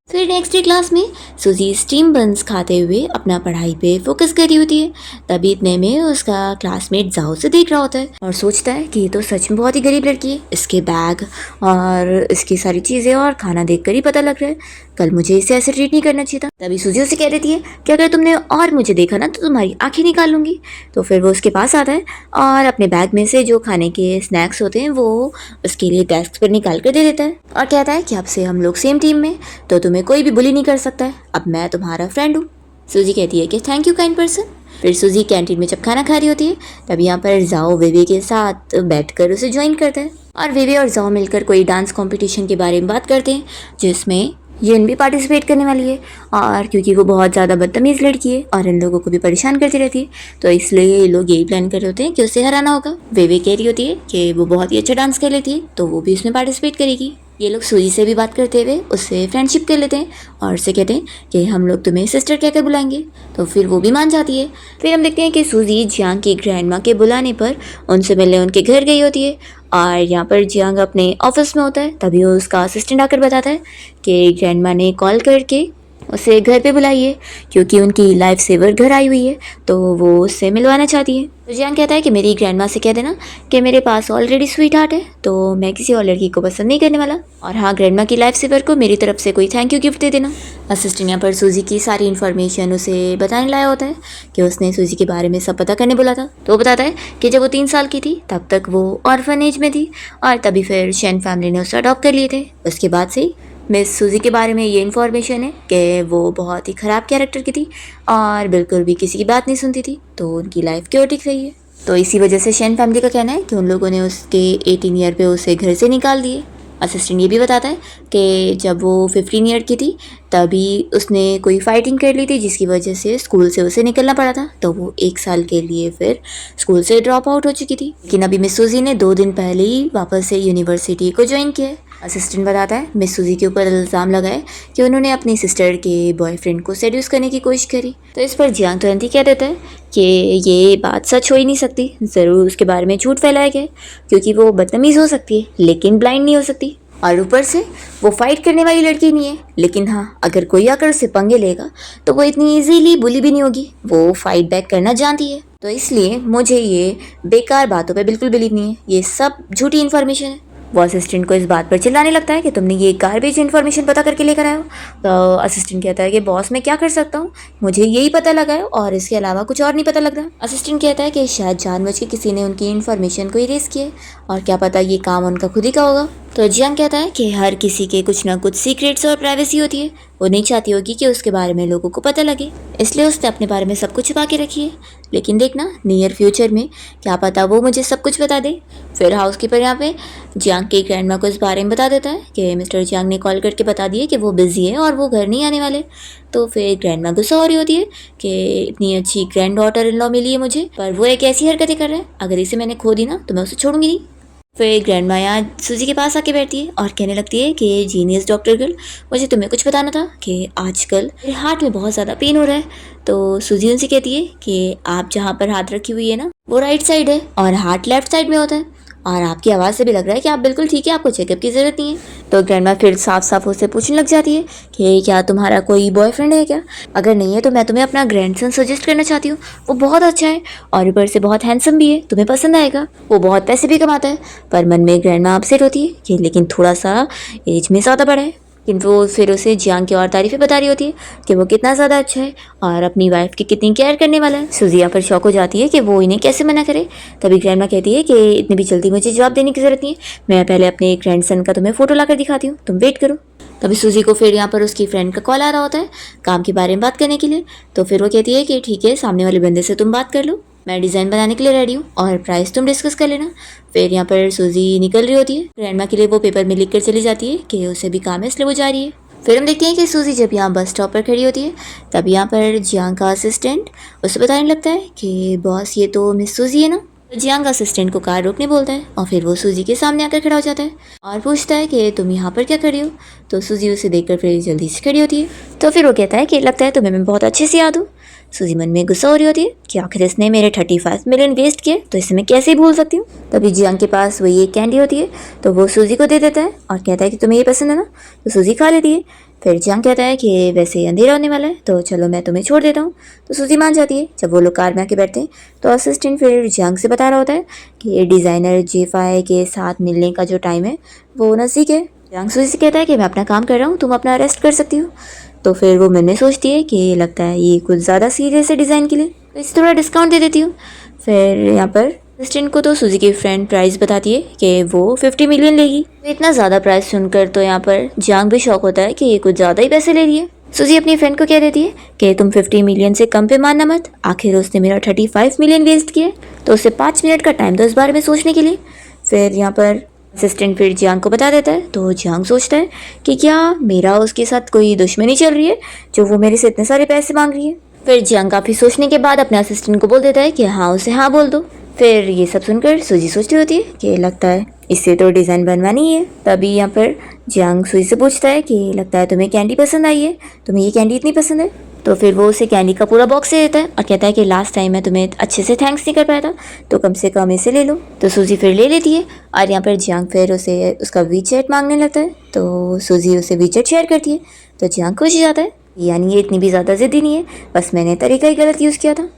फिर नेक्स्ट डे क्लास में सूजी स्टीम बंस खाते हुए अपना पढ़ाई पे फोकस कर रही होती है। तभी इतने में उसका क्लासमेट जाओ से देख रहा होता है और सोचता है कि ये तो सच में बहुत ही गरीब लड़की है, इसके बैग और इसकी सारी चीज़ें और खाना देखकर ही पता लग रहा है कल मुझे इसे ऐसे ट्रीट नहीं करना चाहिए था। तभी सूजी उसे कह देती है कि अगर तुमने और मुझे देखा ना तो तुम्हारी आंखें निकाल लूँगी। तो फिर वो उसके पास आता है और अपने बैग में से जो खाने के स्नैक्स होते हैं वो उसके लिए डेस्क पर निकाल कर दे देता है और कहता है कि अब से हम लोग सेम टीम में, तो तुम्हें कोई भी बुली नहीं कर सकता है, अब मैं तुम्हारा फ्रेंड हूँ। सूजी कहती है कि थैंक यू काइंड पर्सन। फिर सूजी कैंटीन में जब खाना खा रही होती है तब यहाँ पर जाओ वेवे के साथ बैठकर उसे ज्वाइन करता है और वेवे और जाओ मिलकर कोई डांस कंपटीशन के बारे में बात करते हैं जिसमें येन भी पार्टिसिपेट करने वाली है। और क्योंकि वो बहुत ज़्यादा बदतमीज़ लड़की है और इन लोगों को भी परेशान करती रहती है तो इसलिए ये लोग यही प्लान कर रहे होते हैं कि उसे हराना होगा। वेवे कह रही होती है कि वो बहुत ही अच्छा डांस कर लेती है तो वो भी उसमें पार्टिसिपेट करेगी। ये लोग सूजी से भी बात करते हुए उससे फ्रेंडशिप कर लेते हैं और उससे कहते हैं कि हम लोग तुम्हें सिस्टर कहकर बुलाएंगे। तो फिर वो भी मान जाती है। फिर हम देखते हैं कि सूजी जियांग की ग्रैंडमा के बुलाने पर उनसे मिलने उनके घर गई होती है और यहाँ पर जियांग अपने ऑफिस में होता है। तभी वो उसका असिस्टेंट आकर बताता है कि ग्रैंडमा ने कॉल करके उसे घर पे बुलाई है क्योंकि उनकी लाइफ सेवर घर आई हुई है, तो वो उससे मिलवाना चाहती है। तो जियांग कहता है कि मेरी ग्रैंडमा से कह देना कि मेरे पास ऑलरेडी स्वीट हार्ट है, तो मैं किसी और लड़की को पसंद नहीं करने वाला। और हाँ, ग्रैंडमा की लाइफ सेवर को मेरी तरफ से कोई थैंक यू गिफ्ट दे देना। असिस्टेंट यहाँ पर सूजी की सारी इन्फॉर्मेशन उसे बताने लाया होता है कि उसने सूजी के बारे में सब पता करने बोला था। तो वो बताता है कि जब वो 3 साल की थी तब तक वो ऑर्फनेज में थी और तभी फिर शेन फैमिली ने उसे अडॉप्ट कर लिए थे। उसके बाद से मिस सूजी के बारे में ये इन्फॉर्मेशन है कि वो बहुत ही ख़राब कैरेक्टर की थी और बिल्कुल भी किसी की बात नहीं सुनती थी, तो उनकी लाइफ क्योटिक रही है। तो इसी वजह से शेन फैमिली का कहना है कि उन लोगों ने उसके 18 ईयर पे उसे घर से निकाल दिए। असिस्टेंट ये भी बताता है कि जब वो 15 ईयर की थी तभी उसने कोई फाइटिंग कर ली थी जिसकी वजह से स्कूल से उसे निकलना पड़ा था, तो वो 1 साल के लिए फिर स्कूल से ड्रॉप आउट हो चुकी थी। लेकिन अभी मिस सूजी ने 2 दिन पहले ही वापस से यूनिवर्सिटी को ज्वाइन किया है। असिस्टेंट बताता है मिस सूजी के ऊपर इल्ज़ाम लगाए कि उन्होंने अपनी सिस्टर के बॉयफ्रेंड को सेड्यूस करने की कोशिश करी। तो इस पर जियांग तुरंत ही कह देता है कि ये बात सच हो ही नहीं सकती, ज़रूर उसके बारे में झूठ फैलाया गया क्योंकि वो बदतमीज़ हो सकती है लेकिन ब्लाइंड नहीं हो सकती, और ऊपर से वो फाइट करने वाली लड़की नहीं है। लेकिन हाँ, अगर कोई आकर उससे पंगे लेगा तो वो इतनी इजीली बुली भी नहीं होगी, वो फाइट बैक करना जानती है। तो इसलिए मुझे ये बेकार बातों पे बिल्कुल बिलीव नहीं है, ये सब झूठी इन्फॉर्मेशन है। वो असिस्टेंट को इस बात पर चिल्लाने लगता है कि तुमने ये गार्बेज इन्फॉर्मेशन पता करके लेकर आए हो। तो असिस्टेंट कहता है कि बॉस मैं क्या कर सकता हूँ, मुझे यही पता लगा है और इसके अलावा कुछ और नहीं पता लग रहा। असिस्टेंट कहता है कि शायद जानबूझ के किसी ने उनकी इन्फॉर्मेशन को इरेज किया और क्या पता ये काम उनका खुद ही का होगा। तो जियांग कहता है कि हर किसी के कुछ ना कुछ सीक्रेट्स और प्राइवेसी होती है, वो नहीं चाहती होगी कि उसके बारे में लोगों को पता लगे, इसलिए उसने अपने बारे में सब कुछ छुपा के रखी है। लेकिन देखना नियर फ्यूचर में क्या पता वो मुझे सब कुछ बता दे। फिर हाउसकीपर यहाँ पे जियांग की ग्रैंडमा को इस बारे में बता देता है कि मिस्टर जियांग ने कॉल करके बता दिया कि वो बिज़ी है और वो घर नहीं आने वाले। तो फिर ग्रैंडमा गुस्सा हो रही होती है कि इतनी अच्छी ग्रैंड डॉटर इन लॉ मिली है मुझे, पर वो एक ऐसी हरकतें कर रहा है, अगर इसे मैंने खो दी ना तो मैं उसे छोड़ूंगी नहीं। फिर ग्रैंडमा यहाँ सूजी के पास आके बैठती है और कहने लगती है कि जीनियस डॉक्टर गर्ल, मुझे तुम्हें कुछ बताना था कि आजकल मेरे हार्ट में बहुत ज़्यादा पेन हो रहा है। तो सूजी उनसे कहती है कि आप जहाँ पर हाथ रखी हुई है ना वो राइट साइड है और हार्ट लेफ्ट साइड में होता है, और आपकी आवाज़ से भी लग रहा है कि आप बिल्कुल ठीक है, आपको चेकअप की ज़रूरत नहीं है। तो ग्रैंडमा फिर साफ साफ उससे पूछने लग जाती है कि क्या तुम्हारा कोई बॉयफ्रेंड है क्या, अगर नहीं है तो मैं तुम्हें अपना ग्रैंडसन सजेस्ट करना चाहती हूँ, वो बहुत अच्छा है और ऊपर से बहुत हैंडसम भी है, तुम्हें पसंद आएगा, वो बहुत पैसे भी कमाता है। पर मन में ग्रैंडमा अपसेट होती है कि लेकिन थोड़ा सा एज में ज़्यादा बड़ा है। लेकिन वो फिर उसे जियांग की और तारीफ़ें बता रही होती है कि वो कितना ज़्यादा अच्छा है और अपनी वाइफ की कितनी केयर करने वाला है। सूजी यहाँ पर शौक हो जाती है कि वो इन्हें कैसे मना करे। तभी ग्रैंडमा कहती है कि इतनी भी जल्दी मुझे जवाब देने की ज़रूरत नहीं है, मैं पहले अपने ग्रैंडसन का तुम्हें फ़ोटो लाकर दिखाती हूँ, तुम वेट करो। तभी सूजी को फिर यहाँ पर उसकी फ्रेंड का कॉल आ रहा होता है काम के बारे में बात करने के लिए। तो फिर वो कहती है कि ठीक है, सामने वाले बंदे से तुम बात कर लो, मैं डिज़ाइन बनाने के लिए रेडी हूँ और प्राइस तुम डिस्कस कर लेना। फिर यहाँ पर सूजी निकल रही होती है, ग्रैंडमा के लिए वो पेपर में लिख कर चली जाती है कि उसे भी काम है इसलिए वो जा रही है। फिर हम देखते हैं कि सूजी जब यहाँ बस स्टॉप पर खड़ी होती है तब यहाँ पर जियांग का असिस्टेंट उसे बताने लगता है कि बॉस ये तो मिस सूजी है ना। तो जियांग असिस्टेंट को कार रोकने बोलता है और फिर वो सूजी के सामने आकर खड़ा हो जाता है और पूछता है कि तुम यहाँ पर क्या खड़ी हो। तो सूजी उसे देखकर फिर जल्दी से खड़ी होती है। तो फिर वो कहता है कि लगता है तुम्हें मैं बहुत अच्छे से याद हूँ। सूजी मन में गुस्सा हो रही होती है कि आखिर इसने मेरे 35 मिलियन वेस्ट किए तो इसे मैं कैसे ही भूल सकती हूँ। तभी जियांग के पास वही एक कैंडी होती है तो वो सूजी को दे देता है और कहता है कि तुम्हें ये पसंद है ना, तो सूजी खा लेती है। फिर जियांग कहता है कि वैसे अंधेरा होने वाला है तो चलो मैं तुम्हें छोड़ देता हूँ। तो सूजी मान जाती है। जब वो लोग कार में आके बैठते हैं तो असिस्टेंट फिर जियांग से बता रहा होता है कि डिज़ाइनर जेफाई के साथ मिलने का जो टाइम है वो नज़दीक है। जियांग सूजी से कहता है कि मैं अपना काम कर रहा हूँ, तुम अपना रेस्ट कर सकती हो। तो फिर वो मन में सोचती है कि लगता है ये कुछ ज़्यादा सीरियस है डिज़ाइन के लिए, तो इसे थोड़ा डिस्काउंट दे देती हूँ। फिर यहाँ पर असिस्टेंट को तो सूजी की फ्रेंड प्राइस बताती है कि वो 50 मिलियन लेगी। तो इतना ज़्यादा प्राइस सुनकर तो यहाँ पर जियांग भी शौक होता है कि ये कुछ ज़्यादा ही पैसे ले रही है। सूजी अपनी फ्रेंड को कह देती है कि तुम 50 मिलियन से कम पे मानना मत, आखिर उसने मेरा 35 मिलियन वेस्ट किया तो उसे 5 मिनट का टाइम दो इस बारे में सोचने के लिए। फिर यहाँ पर असिस्टेंट फिर जियांग को बता देता है तो जियांग सोचता है कि क्या मेरा उसके साथ कोई दुश्मनी चल रही है जो वो मेरे से इतने सारे पैसे मांग रही है। फिर जियांग काफ़ी सोचने के बाद अपने असिस्टेंट को बोल देता है कि हाँ उसे हाँ बोल दो। फिर ये सब सुनकर सूजी सोच रही होती है कि लगता है इससे तो डिज़ाइन बनवानी है। तभी यहाँ पर जियांग सुई से पूछता है कि लगता है तुम्हें कैंडी पसंद आई है, तुम्हें ये कैंडी इतनी पसंद है। तो फिर वो उसे कैंडी का पूरा बॉक्स दे देता है और कहता है कि लास्ट टाइम मैं तुम्हें अच्छे से थैंक्स नहीं कर पाया था, तो कम से कम इसे ले लो। तो सूजी फिर ले लेती है और यहाँ पर जियांग फिर उसे उसका वीचैट मांगने लगता है। तो सूजी उसे वीचैट शेयर करती है। तो जियांग खुश हो जाता है, यानी ये इतनी भी ज़्यादा ज़िद्दी नहीं है, बस मैंने तरीका ही गलत यूज़ किया था।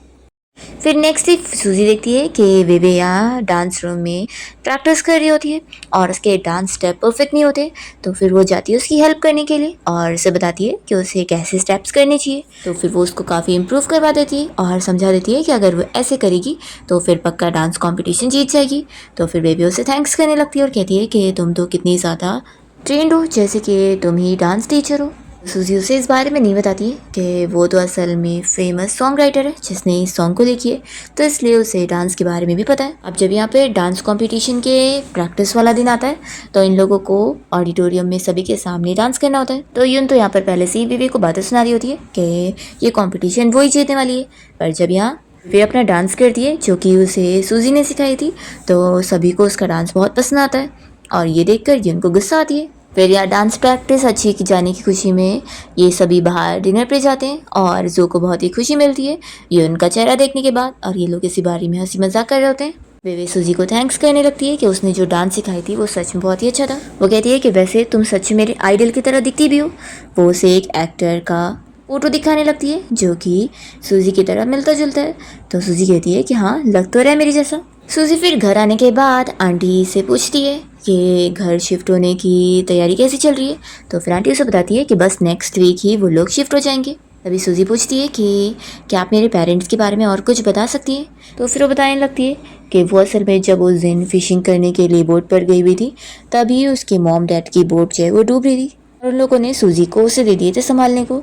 फिर नेक्स्ट डे सूजी देखती है कि वेवे यहाँ डांस रूम में प्रैक्टिस कर रही होती है और उसके डांस स्टेप परफेक्ट नहीं होते। तो फिर वो जाती है उसकी हेल्प करने के लिए और उसे बताती है कि उसे कैसे स्टेप्स करने चाहिए। तो फिर वो उसको काफ़ी इम्प्रूव करवा देती है और समझा देती है कि अगर वो ऐसे करेगी तो फिर पक्का डांस कॉम्पिटिशन जीत जाएगी। तो फिर वेवे उसे थैंक्स करने लगती है और कहती है कि तुम तो कितनी ज़्यादा ट्रेंड हो, जैसे कि तुम ही डांस टीचर हो। सूजी उसे इस बारे में नहीं बताती है कि वो तो असल में फेमस सॉन्ग राइटर है जिसने इस सॉन्ग को लिखी है, तो इसलिए उसे डांस के बारे में भी पता है। अब जब यहाँ पे डांस कंपटीशन के प्रैक्टिस वाला दिन आता है तो इन लोगों को ऑडिटोरियम में सभी के सामने डांस करना होता है। तो यून तो यहाँ पर पहले से ही विवेक को बातें सुना रही होती है कि ये कॉम्पिटिशन वो ही जीतने वाली है। पर जब यहाँ वे अपना डांस करती है जो कि उसे सूजी ने सिखाई थी, तो सभी को उसका डांस बहुत पसंद आता है और ये देखकर यून को गुस्सा आती है। फिर यहाँ डांस प्रैक्टिस अच्छी की जाने की खुशी में ये सभी बाहर डिनर पे जाते हैं और जो को बहुत ही खुशी मिलती है ये उनका चेहरा देखने के बाद, और ये लोग इसी बारे में हंसी मजाक कर रहे होते हैं। वे सूजी को थैंक्स करने लगती है कि उसने जो डांस सिखाई थी वो सच में बहुत ही अच्छा था। वो कहती है कि वैसे तुम सच में मेरे आइडल की तरह दिखती भी हो। वो उसे एक एक्टर का फोटो दिखाने लगती है जो कि सूजी की तरह मिलता जुलता है। तो सूजी कहती है कि हाँ, लग तो रहा है मेरे जैसा। सूजी फिर घर आने के बाद आंटी से पूछती है कि घर शिफ्ट होने की तैयारी कैसी चल रही है। तो फिर आंटी उसे बताती है कि बस नेक्स्ट वीक ही वो लोग शिफ्ट हो जाएंगे। तभी सूजी पूछती है कि क्या आप मेरे पेरेंट्स के बारे में और कुछ बता सकती हैं। तो फिर वो बताने लगती है कि वो असल में जब उस दिन फिशिंग करने के लिए बोट पर गई हुई थी तभी उसके मॉम डैड की बोट जो है वो डूब रही थी और उन लोगों ने सूजी को उसे दे दिए थे संभालने को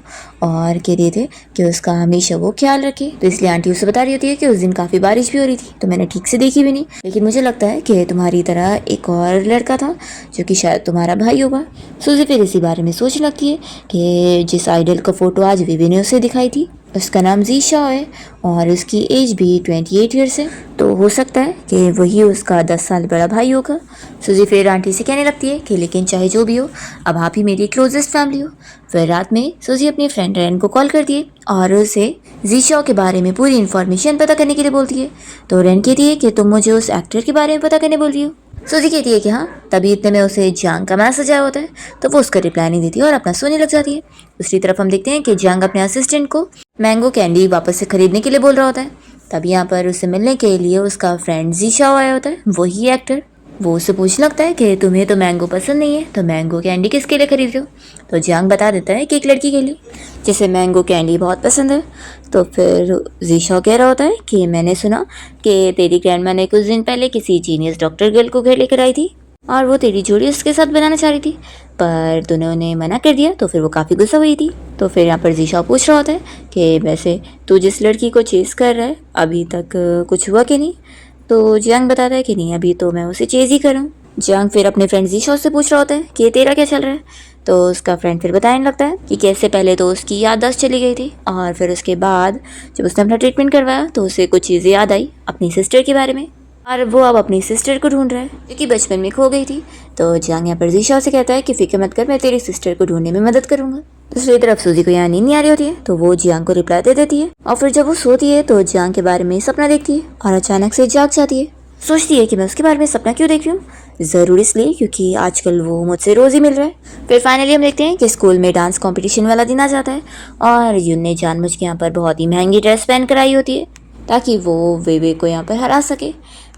और कह दिए थे कि उसका हमेशा वो ख्याल रखे। तो इसलिए आंटी उसे बता रही होती है कि उस दिन काफ़ी बारिश भी हो रही थी, तो मैंने ठीक से देखी भी नहीं, लेकिन मुझे लगता है कि तुम्हारी तरह एक और लड़का था जो कि शायद तुम्हारा भाई होगा। सूजी फिर इसी बारे में सोचने लगती है कि जिस आइडल का फ़ोटो आज विवे ने उसे दिखाई थी उसका नाम जीशा है और उसकी एज भी 28 ईयर्स है, तो हो सकता है कि वही उसका 10 साल बड़ा भाई होगा। सूजी फिर आंटी से कहने लगती है कि लेकिन चाहे जो भी हो, अब आप ही मेरी क्लोजेस्ट फैमिली हो। फिर रात में सूजी अपनी फ्रेंड रैन को कॉल करती है और उसे जीशा के बारे में पूरी इन्फॉर्मेशन पता करने के लिए बोलती है। तो रैन कहती है कि तुम मुझे उस एक्टर के बारे में पता करने बोल रही हो। सूजी कहती है कि हाँ, तभी इतने में उसे जियांग का मैसेज आया होता है, तो वो उसका रिप्लाई नहीं देती और अपना सोने लग जाती है। दूसरी तरफ हम देखते हैं कि जियांग अपने असिस्टेंट को मैंगो कैंडी वापस से खरीदने के लिए बोल रहा होता है। तब यहाँ पर उसे मिलने के लिए उसका फ्रेंड जीशा आया होता है, वही एक्टर। वो उससे पूछने लगता है कि तुम्हें तो मैंगो पसंद नहीं है, तो मैंगो कैंडी किसके लिए खरीद रहे हो। तो जियांग बता देता है कि एक लड़की के लिए जिसे मैंगो कैंडी बहुत पसंद है। तो फिर जीशा कह रहा होता है कि मैंने सुना कि तेरी ग्रैंडमा ने कुछ दिन पहले किसी जीनियस डॉक्टर गर्ल को घर लेकर आई थी और वो तेरी जोड़ी उसके साथ बनाना चाह रही थी, पर तूने उन्हें मना कर दिया, तो फिर वो काफ़ी गुस्सा हुई थी। तो फिर यहाँ पर जीशा पूछ रहा होता है कि वैसे तू जिस लड़की को चेज़ कर रहा है अभी तक कुछ हुआ कि नहीं। तो जियांग बताता है कि नहीं, अभी तो मैं उसे चेज़ ही कर रहा हूँ। जियांग फिर अपने फ्रेंड जीशा से पूछ रहा होता है कि तेरा क्या चल रहा है। तो उसका फ्रेंड फिर बताने लगता है कि कैसे पहले तो उसकी याददाश्त चली गई थी और फिर उसके बाद जब उसने अपना ट्रीटमेंट करवाया तो उसे कुछ चीज़ें याद आई अपनी सिस्टर के बारे में और वो अब अपनी सिस्टर को ढूंढ रहा है जो कि बचपन में खो गई थी। तो जियांग यहाँ पर जीशा से कहता है कि फिक्र मत कर, मैं तेरी सिस्टर को ढूंढने में मदद करूंगा। दूसरी तरफ सूजी को यहाँ नींद नहीं आ रही होती है, तो वो जियांग को रिप्लाई दे देती है और फिर जब वो सोती है तो जियांग के बारे में सपना देखती है और अचानक से जाग जाती है। सोचती है कि मैं उसके बारे में सपना क्यों देख रही हूँ, ज़रूर इसलिए क्योंकि आजकल वो मुझसे रोज़ ही मिल रहा है। फिर फाइनली हम देखते हैं कि स्कूल में डांस कंपटीशन वाला दिन आ जाता है और यून ने जानबूझ के यहाँ पर बहुत ही महंगी ड्रेस पहन कर आई होती है ताकि वो वेवे को यहाँ पर हरा सके।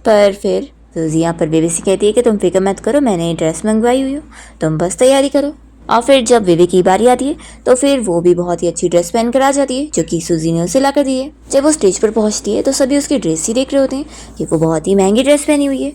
पर फिर सूजी यहाँ पर वेवे से कहती है कि तुम फिक्र मत करो, मैंने ड्रेस मंगवाई हुई हो, तुम बस तैयारी करो। और फिर जब वेवे की बारी आती है तो फिर वो भी बहुत ही अच्छी ड्रेस पहन कर आ जाती है जो कि सूजी ने उसे ला कर दी है। जब वो स्टेज पर पहुंचती है तो सभी उसकी ड्रेस ही देख रहे होते हैं कि वो बहुत ही महंगी ड्रेस पहनी हुई है।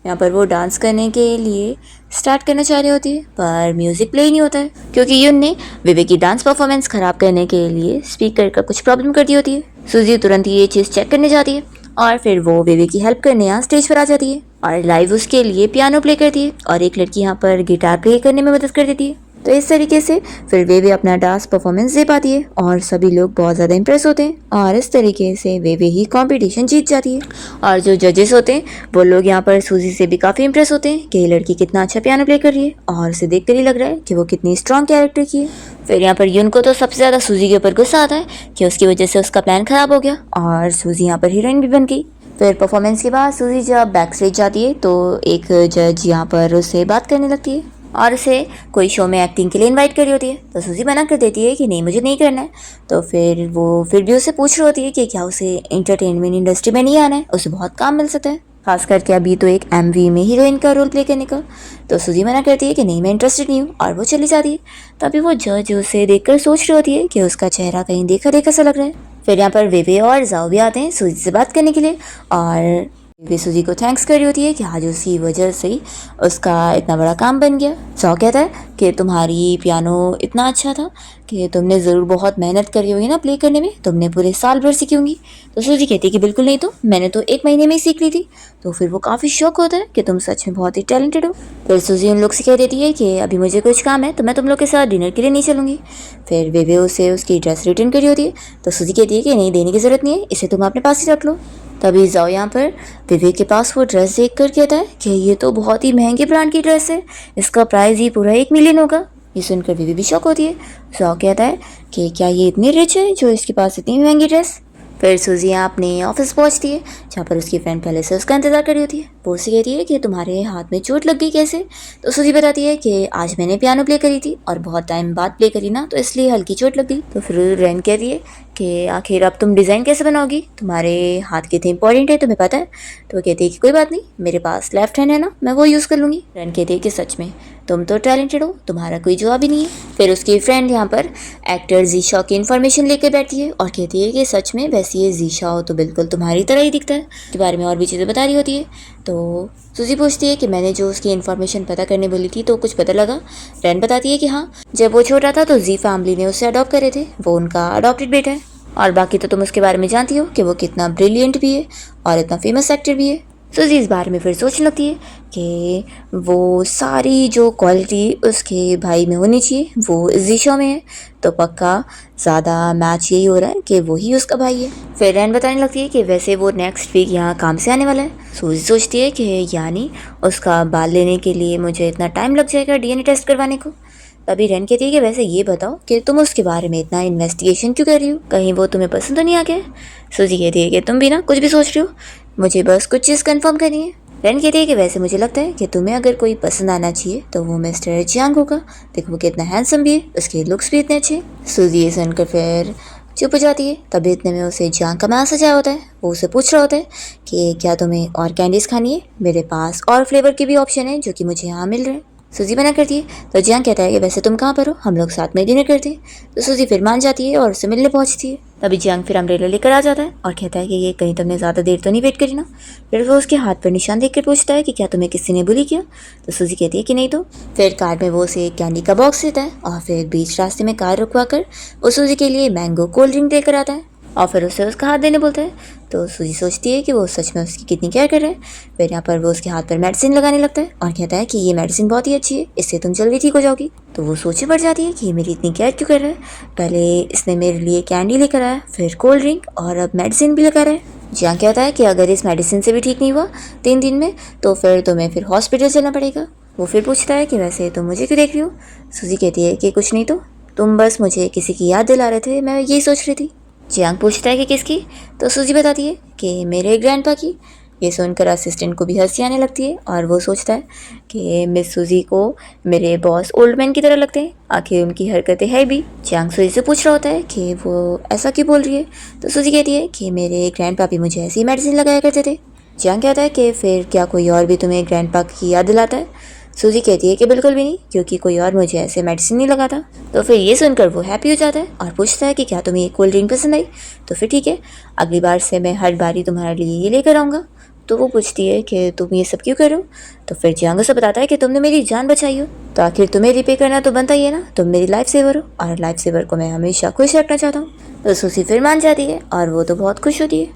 यहाँ पर वो डांस करने के लिए स्टार्ट करना चाह रही होती है पर म्यूजिक प्ले नहीं होता है क्योंकि यून ने वेवे की डांस परफॉर्मेंस खराब करने के लिए स्पीकर का कुछ प्रॉब्लम कर दी होती है। सूजी तुरंत ये चीज़ चेक करने जाती है और फिर वो वेवे की हेल्प करने यहाँ स्टेज पर आ जाती है और लाइव उसके लिए पियानो प्ले करती है और एक लड़की यहाँ पर गिटार प्ले करने में मदद कर देती है। तो इस तरीके से फिर वे भी अपना डांस परफॉर्मेंस दे पाती है और सभी लोग बहुत ज़्यादा इंप्रेस होते हैं और इस तरीके से वे ही कंपटीशन जीत जाती है। और जो जजेस होते हैं वो लोग यहाँ पर सूजी से भी काफ़ी इंप्रेस होते हैं कि ये लड़की कितना अच्छा पियानो प्ले कर रही है और उसे देख कर ही लग रहा है कि वो कितनी स्ट्रॉन्ग कैरेक्टर की है। फिर यहाँ पर यून को तो सबसे ज़्यादा सूजी के ऊपर गुस्सा आता है कि उसकी वजह से उसका प्लान ख़राब हो गया और सूजी यहाँ पर हीरोइन भी बन गई। फिर परफॉर्मेंस के बाद सूजी जब बैक स्टेज जाती है तो एक जज यहाँ पर उससे बात करने लगती है और उसे कोई शो में एक्टिंग के लिए इनवाइट करी होती है। तो सूजी मना कर देती है कि नहीं, मुझे नहीं करना है। तो फिर वो फिर भी उससे पूछ रही होती है कि क्या उसे एंटरटेनमेंट इंडस्ट्री में नहीं आना है, उसे बहुत काम मिल सकता है, खास करके अभी तो एक एमवी में हीरोइन का रोल प्ले करने का। तो सूजी मना करती है कि नहीं, मैं इंटरेस्टेड नहीं हूँ और वो चली जाती है। तभी वो जज उसे देखकर सोच रही होती है कि उसका चेहरा कहीं देखा देखा सा लग रहा है। फिर यहाँ पर वेवे और जाओ भी आते हैं सूजी से बात करने के लिए और वे सूजी को थैंक्स कर रही होती है कि आज उसकी वजह से उसका इतना बड़ा काम बन गया। जाओ कहता है कि तुम्हारी पियानो इतना अच्छा था कि तुमने ज़रूर बहुत मेहनत करी होगी ना प्ले करने में, तुमने पूरे साल भर सीखी होंगी। तो सूजी कहती है कि बिल्कुल नहीं, तो मैंने तो 1 महीने में ही सीख ली थी। तो फिर वो काफ़ी शौक होता है कि तुम सच में बहुत ही टैलेंटेड हो। फिर सूजी उन लोग से कह देती है कि अभी मुझे कुछ काम है तो मैं तुम लोग के साथ डिनर के लिए नहीं चलूँगी। फिर वे उसे उसकी ड्रेस रिटर्न करी होती है। तो सूजी कहती है कि नहीं, देने की ज़रूरत नहीं है, इसे तुम अपने पास ही रख लो। तभी जाओ यहाँ पर विवेक के पास वो ड्रेस देख कर कहता है कि ये तो बहुत ही महंगे ब्रांड की ड्रेस है, इसका प्राइस ही पूरा 1 मिलियन होगा। ये सुनकर विवेक भी शॉक होती है। जाओ कहता है कि क्या ये इतनी रिच है जो इसके पास इतनी महंगी ड्रेस। फिर सूजी यहाँ अपने ऑफिस पहुँचती है जहाँ पर उसकी फ्रेंड पहले से उसका इंतजार कर रही होती है। वो उसे कहती है कि तुम्हारे हाथ में चोट लग गई कैसे। तो सूजी बताती है कि आज मैंने पियानो प्ले करी थी और बहुत टाइम बाद प्ले करी ना, तो इसलिए हल्की चोट लग गई। तो फिर रैन कहती है कि आखिर अब तुम डिज़ाइन कैसे बनाओगी, तुम्हारे हाथ कितने इंपॉर्टेंट है तुम्हें पता है। तो वो कहती है कि कोई बात नहीं, मेरे पास लेफ्ट हैंड है ना, मैं वो यूज़ कर लूँगी। रैन कहती है कि सच में तुम तो टैलेंटेड हो, तुम्हारा कोई जवाब ही नहीं है। फिर उसकी फ्रेंड यहाँ पर एक्टर जीशा की इन्फॉर्मेशन लेकर बैठती है और कहती है कि सच में वैसे ये जीशा हो तो बिल्कुल तुम्हारी तरह ही दिखता है। के बारे में और भी चीज़ें बता रही होती है। तो सूजी पूछती है कि मैंने जो उसकी इन्फॉर्मेशन पता करने बोली थी तो कुछ पता लगा। रैन बताती है कि हाँ, जब वो छोटा था तो जी फैमिली ने उसे अडॉप्ट करे थे, वो उनका अडॉप्टेड बेटा है। और बाकी तो तुम उसके बारे में जानती हो कि वो कितना ब्रिलियंट भी है और इतना फेमस एक्टर भी है। सूजी इस बारे में फिर सोचने लगती है कि वो सारी जो क्वालिटी उसके भाई में होनी चाहिए वो जीशा में है, तो पक्का ज़्यादा मैच यही हो रहा है कि वो ही उसका भाई है। फिर रैन बताने लगती है कि वैसे वो नेक्स्ट वीक यहाँ काम से आने वाला है। सूजी सोचती है कि यानी उसका बाल लेने के लिए मुझे इतना टाइम लग जाएगा डीएनए टेस्ट करवाने को। तभी रैन कहती है कि वैसे ये बताओ कि तुम उसके बारे में इतना इन्वेस्टिगेशन क्यों कर रही हो, कहीं वो तुम्हें पसंद तो नहीं आ गया। सूजी कहती है कि तुम भी ना कुछ भी सोच रही हो, मुझे बस कुछ चीज़ कंफर्म करनी है। रैन कहती है कि वैसे मुझे लगता है कि तुम्हें अगर कोई पसंद आना चाहिए तो वो मिस्टर जियांग होगा, देखो वो कितना हैंडसम भी है, उसके लुक्स भी इतने अच्छे। सूजी ये सुनकर फिर चुप हो जाती है। तभी इतने में उसे जियांग का मैसेज आया होता है। वो उसे पूछ रहा होता है कि क्या तुम्हें और कैंडीज़ खानी है, मेरे पास और फ्लेवर के भी ऑप्शन है जो कि मुझे यहाँ मिल रहे हैं। सूजी मना करती है। तो जियांग कहता है कि वैसे तुम कहाँ पर हो, हम लोग साथ में डिनर करते हैं। तो सूजी फिर मान जाती है और उससे मिलने पहुँचती है। तभी जियांग फिर अम्ब्रेला लेकर आ जाता है और कहता है कि ये कहीं तुमने ज़्यादा देर तो नहीं वेट करी ना। फिर वो उसके हाथ पर निशान देख कर पूछता है कि क्या तुम्हें किसी ने बुली किया। तो सूजी कहती है कि नहीं। तो फिर कार में वो उसे एक कैंडी का बॉक्स देता है और फिर बीच रास्ते में कार रुकवा कर वो सूजी के लिए मैंगो कोल्ड ड्रिंक देकर आता है और फिर उसे उसका हाथ देने बोलता है। तो सूजी सोचती है कि वो सच में उसकी कितनी केयर कर रहा है। फिर यहाँ पर वो उसके हाथ पर मेडिसिन लगाने लगता है और कहता है कि ये मेडिसिन बहुत ही अच्छी है, इससे तुम जल्दी ठीक हो जाओगी। तो वो सोचने पड़ जाती है कि ये मेरी इतनी केयर क्यों कर रहा है, पहले इसने मेरे लिए कैंडी लेकर आया, फिर कोल्ड ड्रिंक और अब मेडिसिन भी लगा रहा है। जहाँ कहता है कि अगर इस मेडिसिन से भी ठीक नहीं हुआ 3 दिन में तो फिर तुम्हें फिर हॉस्पिटल चलना पड़ेगा। वो फिर पूछता है कि वैसे तुम मुझे क्यों देख रही हो। सूजी कहती है कि कुछ नहीं, तो तुम बस मुझे किसी की याद दिला रहे थे, मैं यही सोच रही थी। जियांग पूछता है कि किसकी। तो सूजी बताती है कि मेरे ग्रैंडपा की। ये सुनकर असिस्टेंट को भी हंसी आने लगती है और वो सोचता है कि मिस सूजी को मेरे बॉस ओल्ड मैन की तरह लगते हैं, आखिर उनकी हरकतें है भी। जियांग सूजी से पूछ रहा होता है कि वो ऐसा क्यों बोल रही है। तो सूजी कहती है कि मेरे ग्रैंडपा भी मुझे ऐसी मेडिसिन लगाया करते थे। जियांग कहता है कि फिर क्या कोई और भी तुम्हें ग्रैंडपा की याद दिलाता है। सूजी कहती है कि बिल्कुल भी नहीं, क्योंकि कोई और मुझे ऐसे मेडिसिन नहीं लगाता। तो फिर ये सुनकर वो हैप्पी हो जाता है और पूछता है कि क्या तुम्हें ये कोल्ड ड्रिंक पसंद आई। तो फिर ठीक है, अगली बार से मैं हर बारी तुम्हारे लिए ये लेकर आऊँगा। तो वो पूछती है कि तुम ये सब क्यों कर रहे हो। तो फिर जियांग उसे बताता है कि तुमने मेरी जान बचाई हो, तो आखिर तुम्हें रिपे करना तो बनता ही है ना, तुम मेरी लाइफ सेवर हो और लाइफ सेवर को मैं हमेशा खुश रखना चाहता हूँ। तो सूजी फिर मान जाती है और वो तो बहुत खुश होती है।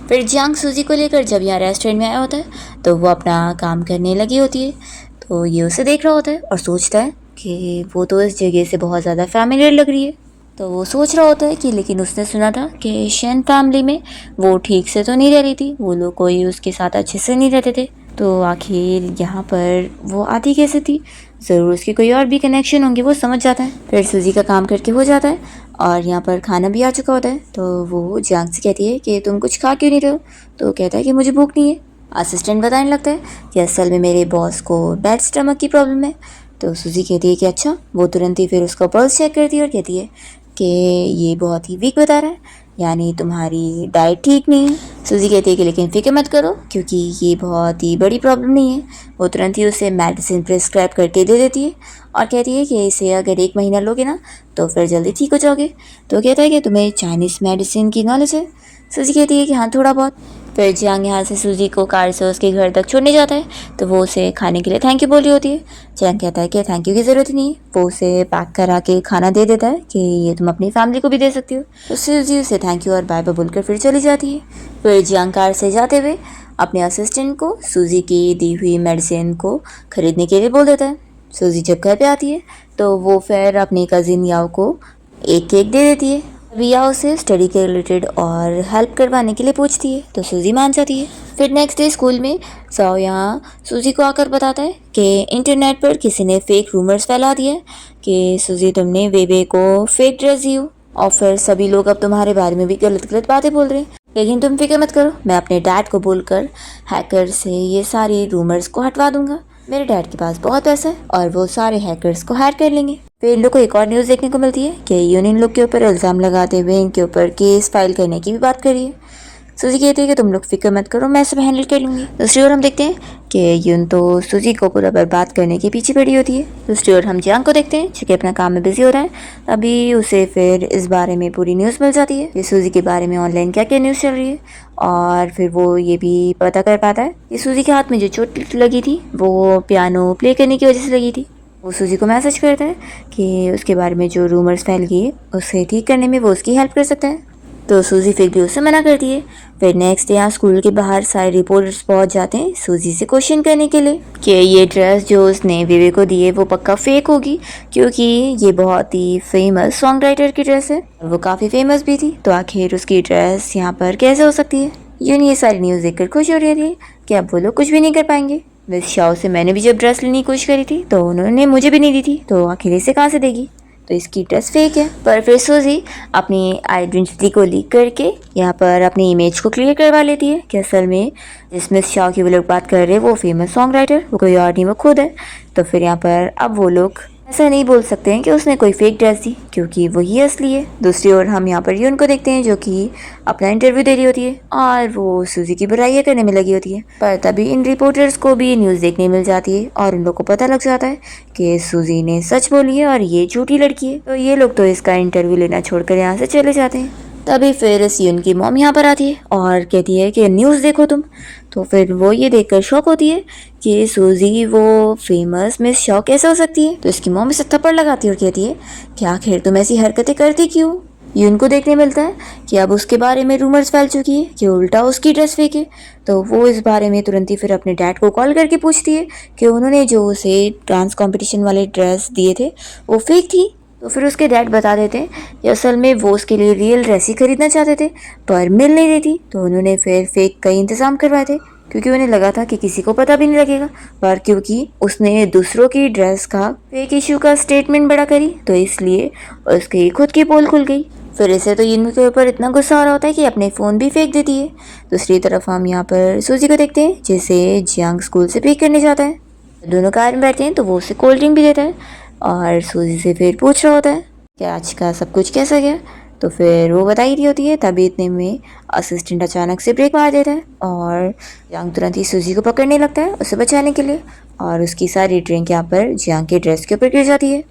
फिर जियांग सूजी को लेकर जब यहाँ रेस्टोरेंट में आया होता है तो वो अपना काम करने लगी होती है। तो ये उसे देख रहा होता है और सोचता है कि वो तो इस जगह से बहुत ज़्यादा फैमिलियर लग रही है। तो वो सोच रहा होता है कि लेकिन उसने सुना था कि शेन फैमिली में वो ठीक से तो नहीं रह रही थी, वो लोग कोई उसके साथ अच्छे से नहीं रहते थे। तो आखिर यहाँ पर वो आती कैसे थी, ज़रूर उसकी कोई और भी कनेक्शन होंगे, वो समझ जाता है। फिर सूजी का काम करके हो जाता है और यहाँ पर खाना भी आ चुका होता है। तो वो जियांग से कहती है कि तुम कुछ खा क्यों नहीं रहे हो। तो कहता है कि मुझे भूख नहीं है। असिस्टेंट बताने लगता है कि असल में मेरे बॉस को बैड स्टमक की प्रॉब्लम है। तो सूजी कहती है कि अच्छा। वो तुरंत ही फिर उसका पल्स चेक करती है और कहती है कि ये बहुत ही वीक बता रहा है, यानी तुम्हारी डाइट ठीक नहीं है। सूजी कहती है कि लेकिन फिक्र मत करो क्योंकि ये बहुत ही बड़ी प्रॉब्लम नहीं है। वो तुरंत ही उसे मेडिसिन प्रिस्क्राइब करके दे देती है और कहती है कि इसे अगर 1 महीना लोगे ना तो फिर जल्दी ठीक हो जाओगे। तो कहता है कि तुम्हें चाइनीज़ मेडिसिन की नॉलेज है। सूजी कहती है कि हाँ, थोड़ा बहुत। फिर जियांग यहाँ से सूजी को कार से उसके घर तक छोड़ने जाता है। तो वो उसे खाने के लिए थैंक यू बोल रही होती है। जियांग कहता है कि थैंक यू की ज़रूरत नहीं है। वो उसे पैक करा के खाना दे देता है कि ये तुम अपनी फैमिली को भी दे सकती हो। तो सूजी उसे थैंक यू और बाय बाय बोलकर फिर चली जाती है। फिर जियांग कार से जाते हुए अपने असिस्टेंट को सूजी की दी हुई मेडिसिन को खरीदने के लिए बोल देता है। सूजी जब घर पे आती है तो वो फिर अपनी कज़िन याओ को एक केक दे देती है। रिया उसे स्टडी के रिलेटेड और हेल्प करवाने के लिए पूछती है तो सूजी मान जाती है। फिर नेक्स्ट डे स्कूल में साओ यहाँ सूजी को आकर बताता है कि इंटरनेट पर किसी ने फेक रूमर्स फैला दिया है कि सूजी तुमने वेवे को फेक ड्रेस दी हो और फिर सभी लोग अब तुम्हारे बारे में भी गलत गलत बातें बोल रहे हैं। लेकिन तुम फिक्र मत करो, मैं अपने डैड को बोलकर हैकर से ये सारी रूमर्स को हटवा दूंगा। मेरे डैड के पास बहुत पैसा है और वो सारे हैकर्स को हैक कर लेंगे। फिर इन लोग को एक और न्यूज़ देखने को मिलती है कि यून इन लोग के ऊपर इल्ज़ाम लगाते हुए इनके ऊपर केस फाइल करने की भी बात कर रही है। सूजी कहती है कि तुम लोग फिक्र मत करो, मैं सब हैंडल कर लूँगी। दूसरी ओर हम देखते हैं कि यून तो सूजी को पूरा बर्बाद करने के पीछे पड़ी होती है। दूसरी ओर हम जियांग को देखते हैं जो कि अपना काम में बिजी हो रहा है। अभी उसे फिर इस बारे में पूरी न्यूज़ मिल जाती है कि सूजी के बारे में ऑनलाइन क्या क्या न्यूज़ चल रही है और फिर वो ये भी पता कर पाता है कि सूजी के हाथ में जो चोट लगी थी वो पियानो प्ले करने की वजह से लगी थी। वो सूजी को मैसेज करता है कि उसके बारे में जो रूमर्स फैल गई है उसे ठीक करने में वो उसकी हेल्प कर सकता है। तो सूजी फिर भी उसे मना करती है। फिर नेक्स्ट डे यहाँ स्कूल के बाहर सारे रिपोर्टर्स पहुँच जाते हैं सूजी से क्वेश्चन करने के लिए कि ये ड्रेस जो उसने विवे को दी है वो पक्का फेक होगी क्योंकि ये बहुत ही फेमस सॉन्ग राइटर की ड्रेस है और वो काफ़ी फेमस भी थी। तो आखिर उसकी ड्रेस यहाँ पर कैसे हो सकती है। यून ये सारी न्यूज़ देखकर खुश हो रही थी कि अब वो लोग कुछ भी नहीं कर पाएंगे। मिस शाओ से मैंने भी जब ड्रेस लेने की कोशिश करी थी तो उन्होंने मुझे भी नहीं दी थी, तो आखिर इसे कहाँ से देगी। तो इसकी ड्रेस फेक है। पर फिर सूजी अपनी आइडेंटिटी को लीक करके यहाँ पर अपनी इमेज को क्लियर करवा लेती है कि असल में जिस मिस शाओ की वो लोग बात कर रहे हैं वो फेमस सॉन्ग राइटर वो कोई और नहीं, वो खुद है। तो फिर यहाँ पर अब वो लोग ऐसा नहीं बोल सकते हैं कि उसने कोई फेक ड्रेस दी क्योंकि वही असली है। दूसरी ओर हम यहाँ पर यून को देखते हैं जो कि अपना इंटरव्यू दे रही होती है और वो सूजी की बुराइयाँ करने में लगी होती है। पर तभी इन रिपोर्टर्स को भी न्यूज़ देखने मिल जाती है और उन लोग को पता लग जाता है कि सूजी ने सच बोली है और ये झूठी लड़की है। तो ये लोग तो इसका इंटरव्यू लेना छोड़कर यहाँ से चले जाते हैं। तभी फिर यून की मॉम यहाँ पर आती है और कहती है कि न्यूज़ देखो तुम। तो फिर वो ये देखकर शॉक होती है कि सूजी वो फेमस मिस शॉ कैसे हो सकती है। तो इसकी मॉम इसे थप्पड़ लगाती है और कहती है कि आखिर तुम ऐसी हरकतें करती क्यों। यून को देखने मिलता है कि अब उसके बारे में रूमर्स फैल चुकी है कि उल्टा उसकी ड्रेस फेक है। तो वो इस बारे में तुरंत ही फिर अपने डैड को कॉल करके पूछती है कि उन्होंने जो उसे डांस कॉम्पिटिशन वाले ड्रेस दिए थे वो फेक थी। तो फिर उसके डैड बता देते हैं कि असल में वो उसके लिए रियल ड्रेस ही खरीदना चाहते थे पर मिल नहीं रही थी। तो उन्होंने फिर फेक का इंतज़ाम करवाए थे क्योंकि उन्हें लगा था कि किसी को पता भी नहीं लगेगा। पर क्योंकि उसने दूसरों की ड्रेस का फेक इशू का स्टेटमेंट बड़ा करी तो इसलिए उसकी खुद की पोल खुल गई। फिर इसे तो इनके ऊपर इतना गुस्सा आ रहा होता है कि अपने फ़ोन भी फेंक देती है। दूसरी तरफ हम यहाँ पर सूजी को देखते हैं जिसे जियांग स्कूल से पिक करने जाता है। दोनों कार में बैठते हैं तो वो उसे कोल्ड ड्रिंक भी देता है और सूजी से फिर पूछ रहा होता है कि आज का सब कुछ कैसा गया। तो फिर वो बता ही रही होती है। तभी इतने में असिस्टेंट अचानक से ब्रेक मार देता है और जियांग तुरंत ही सूजी को पकड़ने लगता है उसे बचाने के लिए और उसकी सारी ड्रिंक यहाँ पर जियांग के ड्रेस के ऊपर गिर जाती है।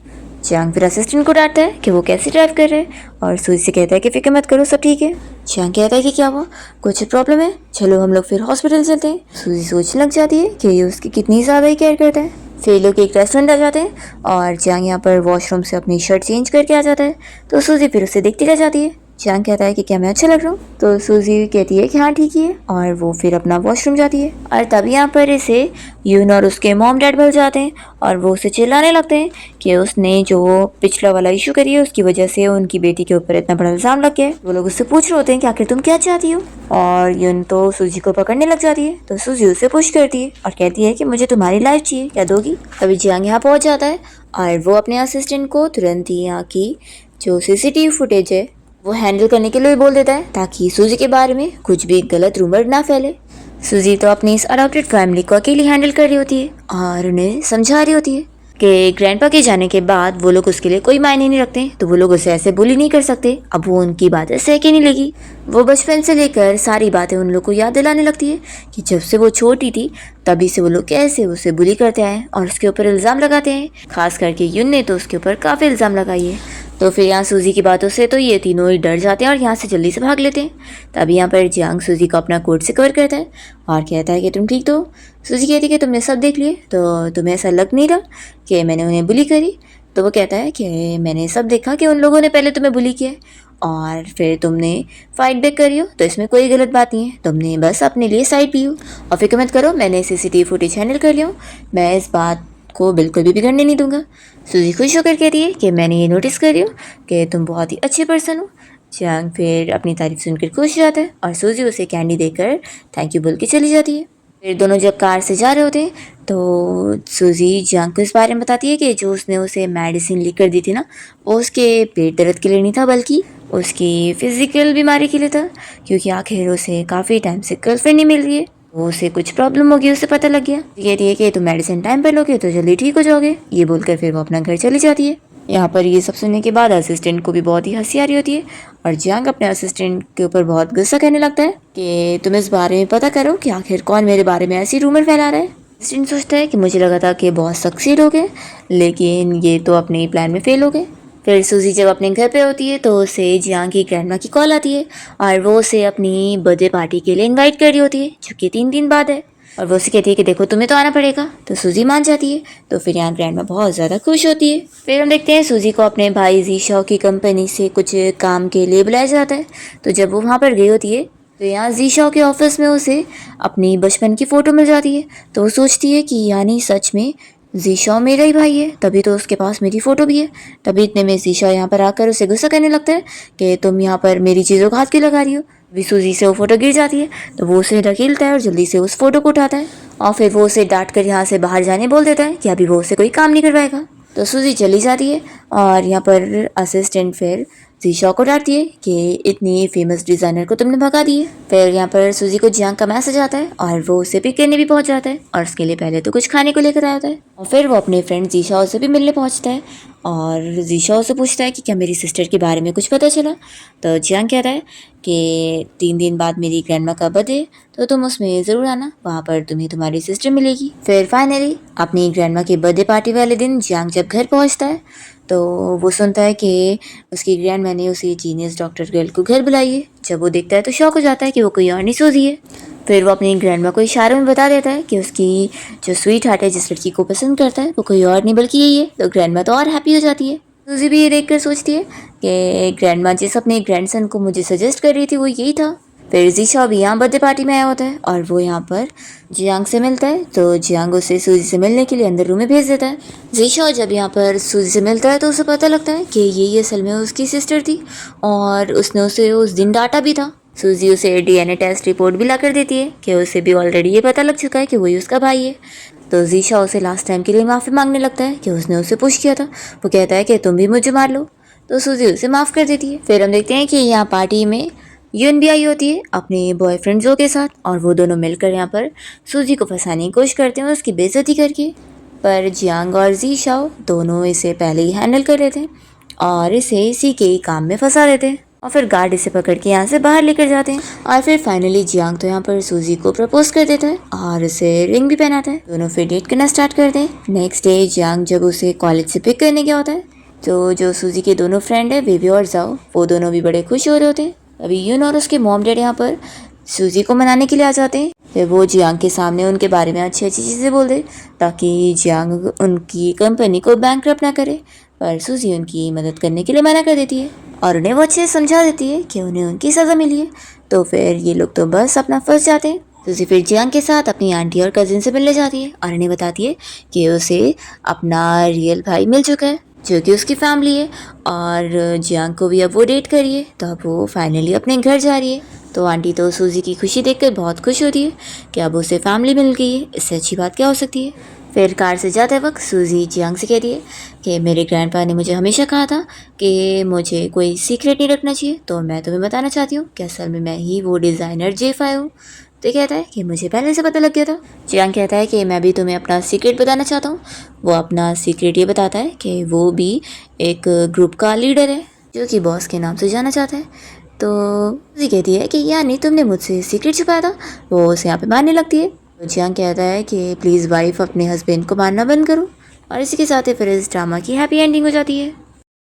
जियांग फिर असिस्टेंट को डांटता है कि वो कैसे ड्राइव कर रहे हैं और सूजी से कहता है कि फिक्र मत करो सब ठीक है। जियांग कहता है कि क्या हुआ, कुछ प्रॉब्लम है, चलो हम लोग फिर हॉस्पिटल चलते हैं। सूजी सोचने लग जाती है कि ये उसकी कितनी ज़्यादा ही केयर करता है। फिर लोग एक रेस्टोरेंट आ जाते हैं और जियांग यहाँ पर वॉशरूम से अपनी शर्ट चेंज करके आ जाता है। तो सूजी फिर उसे देखती रह जाती है जियांग कहता है कि क्या मैं अच्छा लग रहा हूँ? तो सूजी कहती है कि हाँ ठीक ही है, और वो फिर अपना वॉशरूम जाती है। और तभी यहाँ पर इसे यून और उसके मॉम डैड मिल जाते हैं और वो उसे चिल्लाने लगते हैं कि उसने जो पिछला वाला इशू करी है उसकी वजह से उनकी बेटी के ऊपर इतना बड़ा इल्जाम लग गया है। वो लोग उससे पूछ रहे होते हैं कि आखिर तुम क्या चाहती हो, और यून तो सूजी को पकड़ने लग जाती है। तो सूजी उसे पुश करती है और कहती है कि मुझे तुम्हारी लाइफ चाहिए, क्या दोगी? तभी जियांग यहाँ पहुंच जाता है और वो अपने असिस्टेंट को तुरंत ही यहाँ की जो सीसीटीवी फुटेज है वो हैंडल करने के लिए बोल देता है, ताकि सूजी के बारे में कुछ भी गलत रूमर ना फैले। सूजी तो अपनी इस अडॉप्टेड फैमिली को अकेली हैंडल कर रही होती है और उन्हें समझा रही होती है कि ग्रैंडपा के जाने के बाद वो लोग उसके लिए कोई मायने नहीं रखते, तो वो लोग उसे ऐसे बुली नहीं कर सकते। अब वो उनकी बातें सह के नहीं लगी। वो बचपन से लेकर सारी बातें उन लोग को याद दिलाने लगती है कि जब से वो छोटी थी तभी से वो लोग कैसे उसे बुली करते आए और उसके ऊपर इल्ज़ाम लगाते हैं। खास करके यून ने तो उसके ऊपर काफ़ी इल्ज़ाम लगाई है। तो फिर यहाँ सूजी की बातों से तो ये तीनों ही डर जाते हैं और यहाँ से जल्दी से भाग लेते हैं। तभी यहाँ पर जियांग सूजी को अपना कोट से कवर करता है और कहता है कि तुम ठीक तो हो? सूजी कहती है कि तुमने सब देख लिए, तो तुम्हें ऐसा लग नहीं रहा कि मैंने उन्हें बुली करी? तो वो कहता है कि मैंने सब देखा कि उन लोगों ने पहले तुम्हें बुली किया और फिर तुमने फाइट बैक करी हो, तो इसमें कोई गलत बात नहीं है, तुमने बस अपने लिए साइड ली हो। और फिक्र मत करो, मैंने सीसीटीवी फुटेज हैंडल कर लिया हूँ, मैं इस बात को बिल्कुल भी बिगड़ने नहीं दूंगा। सूजी खुश होकर कहती है कि मैंने ये नोटिस करी हो कि तुम बहुत ही अच्छे पर्सन हो। जियांग फिर अपनी तारीफ सुनकर खुश हो जाता है और सूजी उसे कैंडी देकर थैंक यू बोल के चली जाती है। फिर दोनों जब कार से जा रहे होते हैं तो सूजी जियांग को इस बारे में बताती है कि जो उसने उसे मेडिसिन लिख कर दी थी ना, वो उसके पेट दर्द के लिए नहीं था बल्कि उसकी फिजिकल बीमारी के लिए था, क्योंकि आखिर उसे काफ़ी टाइम से गर्लफ्रेंड नहीं मिल रही है। वो उसे कुछ प्रॉब्लम होगी, उसे पता लग गया। कहती है कि तुम मेडिसिन टाइम पर लोगे तो जल्दी ठीक हो जाओगे। ये बोलकर फिर वो अपना घर चली जाती है। यहाँ पर ये सब सुनने के बाद असिस्टेंट को भी बहुत ही हंसी आ रही होती है और जियांग अपने असिस्टेंट के ऊपर बहुत गुस्सा करने लगता है कि तुम इस बारे में पता करो कि आखिर कौन मेरे बारे में ऐसी रूमर फैला रहा है। असिस्टेंट सोचता है कि मुझे लगा था कि बहुत सक्सीड हो गए, लेकिन ये तो अपने प्लान में फेल हो गए। फिर सूजी जब अपने घर पे होती है तो उसे जियांग की ग्रैंडमा की कॉल आती है और वो उसे अपनी बर्थडे पार्टी के लिए इनवाइट कर रही होती है, जो कि 3 दिन बाद है। और वो उसे कहती है कि देखो तुम्हें तो आना पड़ेगा, तो सूजी मान जाती है। तो फिर यहाँ ग्रैंडमा बहुत ज़्यादा खुश होती है। फिर हम देखते हैं सूजी को अपने भाई ज़ीशाओ की कंपनी से कुछ काम के लिए बुलाया जाता है। तो जब वो वहाँ पर गई होती है तो यहाँ ज़ीशाओ के ऑफिस में उसे अपनी बचपन की फ़ोटो मिल जाती है। तो वो सोचती है कि यानी सच में ज़ीशाओ मेरा ही भाई है, तभी तो उसके पास मेरी फ़ोटो भी है। तभी इतने में ज़ीशाओ यहाँ पर आकर उसे गुस्सा करने लगता है कि तुम यहाँ पर मेरी चीज़ों का हाथ क्यों लगा रही हो। अभी सूजी से वो फ़ोटो गिर जाती है तो वो उसे ढकेलता है और जल्दी से उस फ़ोटो को उठाता है और फिर वो उसे डांट कर यहाँ से बाहर जाने बोल देता है कि अभी वो उसे कोई काम नहीं करवाएगा। तो सूजी चली जाती है और यहाँ पर असिस्टेंट फिर ज़ीशाओ को डांटती है कि इतनी फेमस डिज़ाइनर को तुमने भगा दी है। फिर यहाँ पर सूजी को जियांग का मैसेज आता है और वो उसे पिक करने भी पहुँच जाता है और उसके लिए पहले तो कुछ खाने को लेकर आया होता है और फिर वो अपने फ्रेंड ज़ीशाओ से भी मिलने पहुँचता है और ज़ीशाओ से पूछता है कि क्या मेरी सिस्टर के बारे में कुछ पता चला। तो जियांग कहता है कि 3 दिन बाद मेरी ग्रैंडमा का बर्थडे, तो तुम उसमें ज़रूर आना, वहाँ पर तुम्हें तुम्हारी सिस्टर मिलेगी। फिर फाइनली अपनी ग्रैंडमा की बर्थडे पार्टी वाले दिन जियांग जब घर पहुँचता है तो वो सुनता है कि उसकी ग्रैंडमा ने उसी जीनियस डॉक्टर गर्ल को घर बुलाई है। जब वो देखता है तो शॉक हो जाता है कि वो कोई और नहीं सूजी है। फिर वो अपनी ग्रैंडमा को इशारों में बता देता है कि उसकी जो स्वीट हार्ट है, जिस लड़की को पसंद करता है, वो कोई और नहीं बल्कि यही है। तो ग्रैंडमा तो और हैप्पी हो जाती है। सूजी भी ये देखकर सोचती है कि ग्रैंडमा जिस अपने ग्रैंडसन को मुझे सजेस्ट कर रही थी वो यही था। फिर ज़ीशाओ भी यहाँ बर्थडे पार्टी में आया होता है और वो यहाँ पर जियांग से मिलता है। तो जियांग उसे सूजी से मिलने के लिए अंदर रूम में भेज देता है। ज़ीशाओ जब यहाँ पर सूजी से मिलता है तो उसे पता लगता है कि ये असल में उसकी सिस्टर थी और उसने उसे उस दिन डांटा भी था। सूजी उसे डीएनए टेस्ट रिपोर्ट भी ला कर देती है कि उसे भी ऑलरेडी ये पता लग चुका है कि वही उसका भाई है। तो ज़ीशाओ उसे लास्ट टाइम के लिए माफ़ी मांगने लगता है कि उसने उसे पुश किया था। वो कहता है कि तुम भी मुझे मार लो, तो सूजी उसे माफ़ कर देती है। फिर हम देखते हैं कि यहाँ पार्टी में यून भी आई होती है अपने बॉयफ्रेंड जो के साथ और वो दोनों मिलकर यहाँ पर सूजी को फंसाने की कोशिश करते हैं उसकी बेइज्जती करके। पर जियांग और ज़ीशाओ दोनों इसे पहले ही हैंडल कर लेते हैं और इसे इसी के ही काम में फंसा देते हैं और फिर गार्ड इसे पकड़ के यहाँ से बाहर लेकर जाते हैं। और फिर फाइनली जियांग तो यहाँ पर सूजी को प्रपोज कर देता है और उसे रिंग भी पहनाता है। दोनों फिर डेट करना स्टार्ट करते हैं। नेक्स्ट डे जियांग जब उसे कॉलेज से पिक करने गया होता है तो जो सूजी के दोनों फ्रेंड है बेबी और जाओ, वो दोनों भी बड़े खुश हो रहे होते हैं। अभी यून और उसके मॉम डैड यहाँ पर सूजी को मनाने के लिए आ जाते हैं। फिर वो जियांग के सामने उनके बारे में अच्छी अच्छी चीज़ें बोल दे ताकि जियांग उनकी कंपनी को बैंकरप्ट ना करे। पर सूजी उनकी मदद करने के लिए मना कर देती है और उन्हें वो अच्छे से समझा देती है कि उन्हें उनकी सज़ा मिली है। तो फिर ये लोग तो बस अपना फंस जाते हैं। सूजी फिर जियांग के साथ अपनी आंटी और कजिन से मिलने जाती है और उन्हें बताती है कि उसे अपना रियल भाई मिल चुका है जो कि उसकी फैमिली है, और जियांग को भी अब वो डेट कर रही है। तो अब वो फाइनली अपने घर जा रही है। तो आंटी तो सूजी की खुशी देखकर बहुत खुश होती है कि अब उसे फैमिली मिल गई है, इससे अच्छी बात क्या हो सकती है। फिर कार से जाते वक्त सूजी जियांग से कहती है कि मेरे ग्रैंडपा ने मुझे हमेशा कहा था कि मुझे कोई सीक्रेट नहीं रखना चाहिए, तो मैं तुम्हें बताना चाहती हूँ कि असल में मैं ही वो डिज़ाइनर J5 हूँ। तो कहता है कि मुझे पहले से पता लग गया था। जियांग कहता है कि मैं भी तुम्हें अपना सीक्रेट बताना चाहता हूँ। वो अपना सीक्रेट ये बताता है कि वो भी एक ग्रुप का लीडर है जो कि बॉस के नाम से जाना चाहता है। तो सूजी कहती है कि यानी तुमने मुझसे सीक्रेट छुपाया था। वो उसे यहाँ पे मारने लगती है। तो जियांग कहता है कि प्लीज़ वाइफ अपने हस्बैंड को मारना बंद करो, और इसी के साथ ही फिर इस ड्रामा की हैप्पी एंडिंग हो जाती है।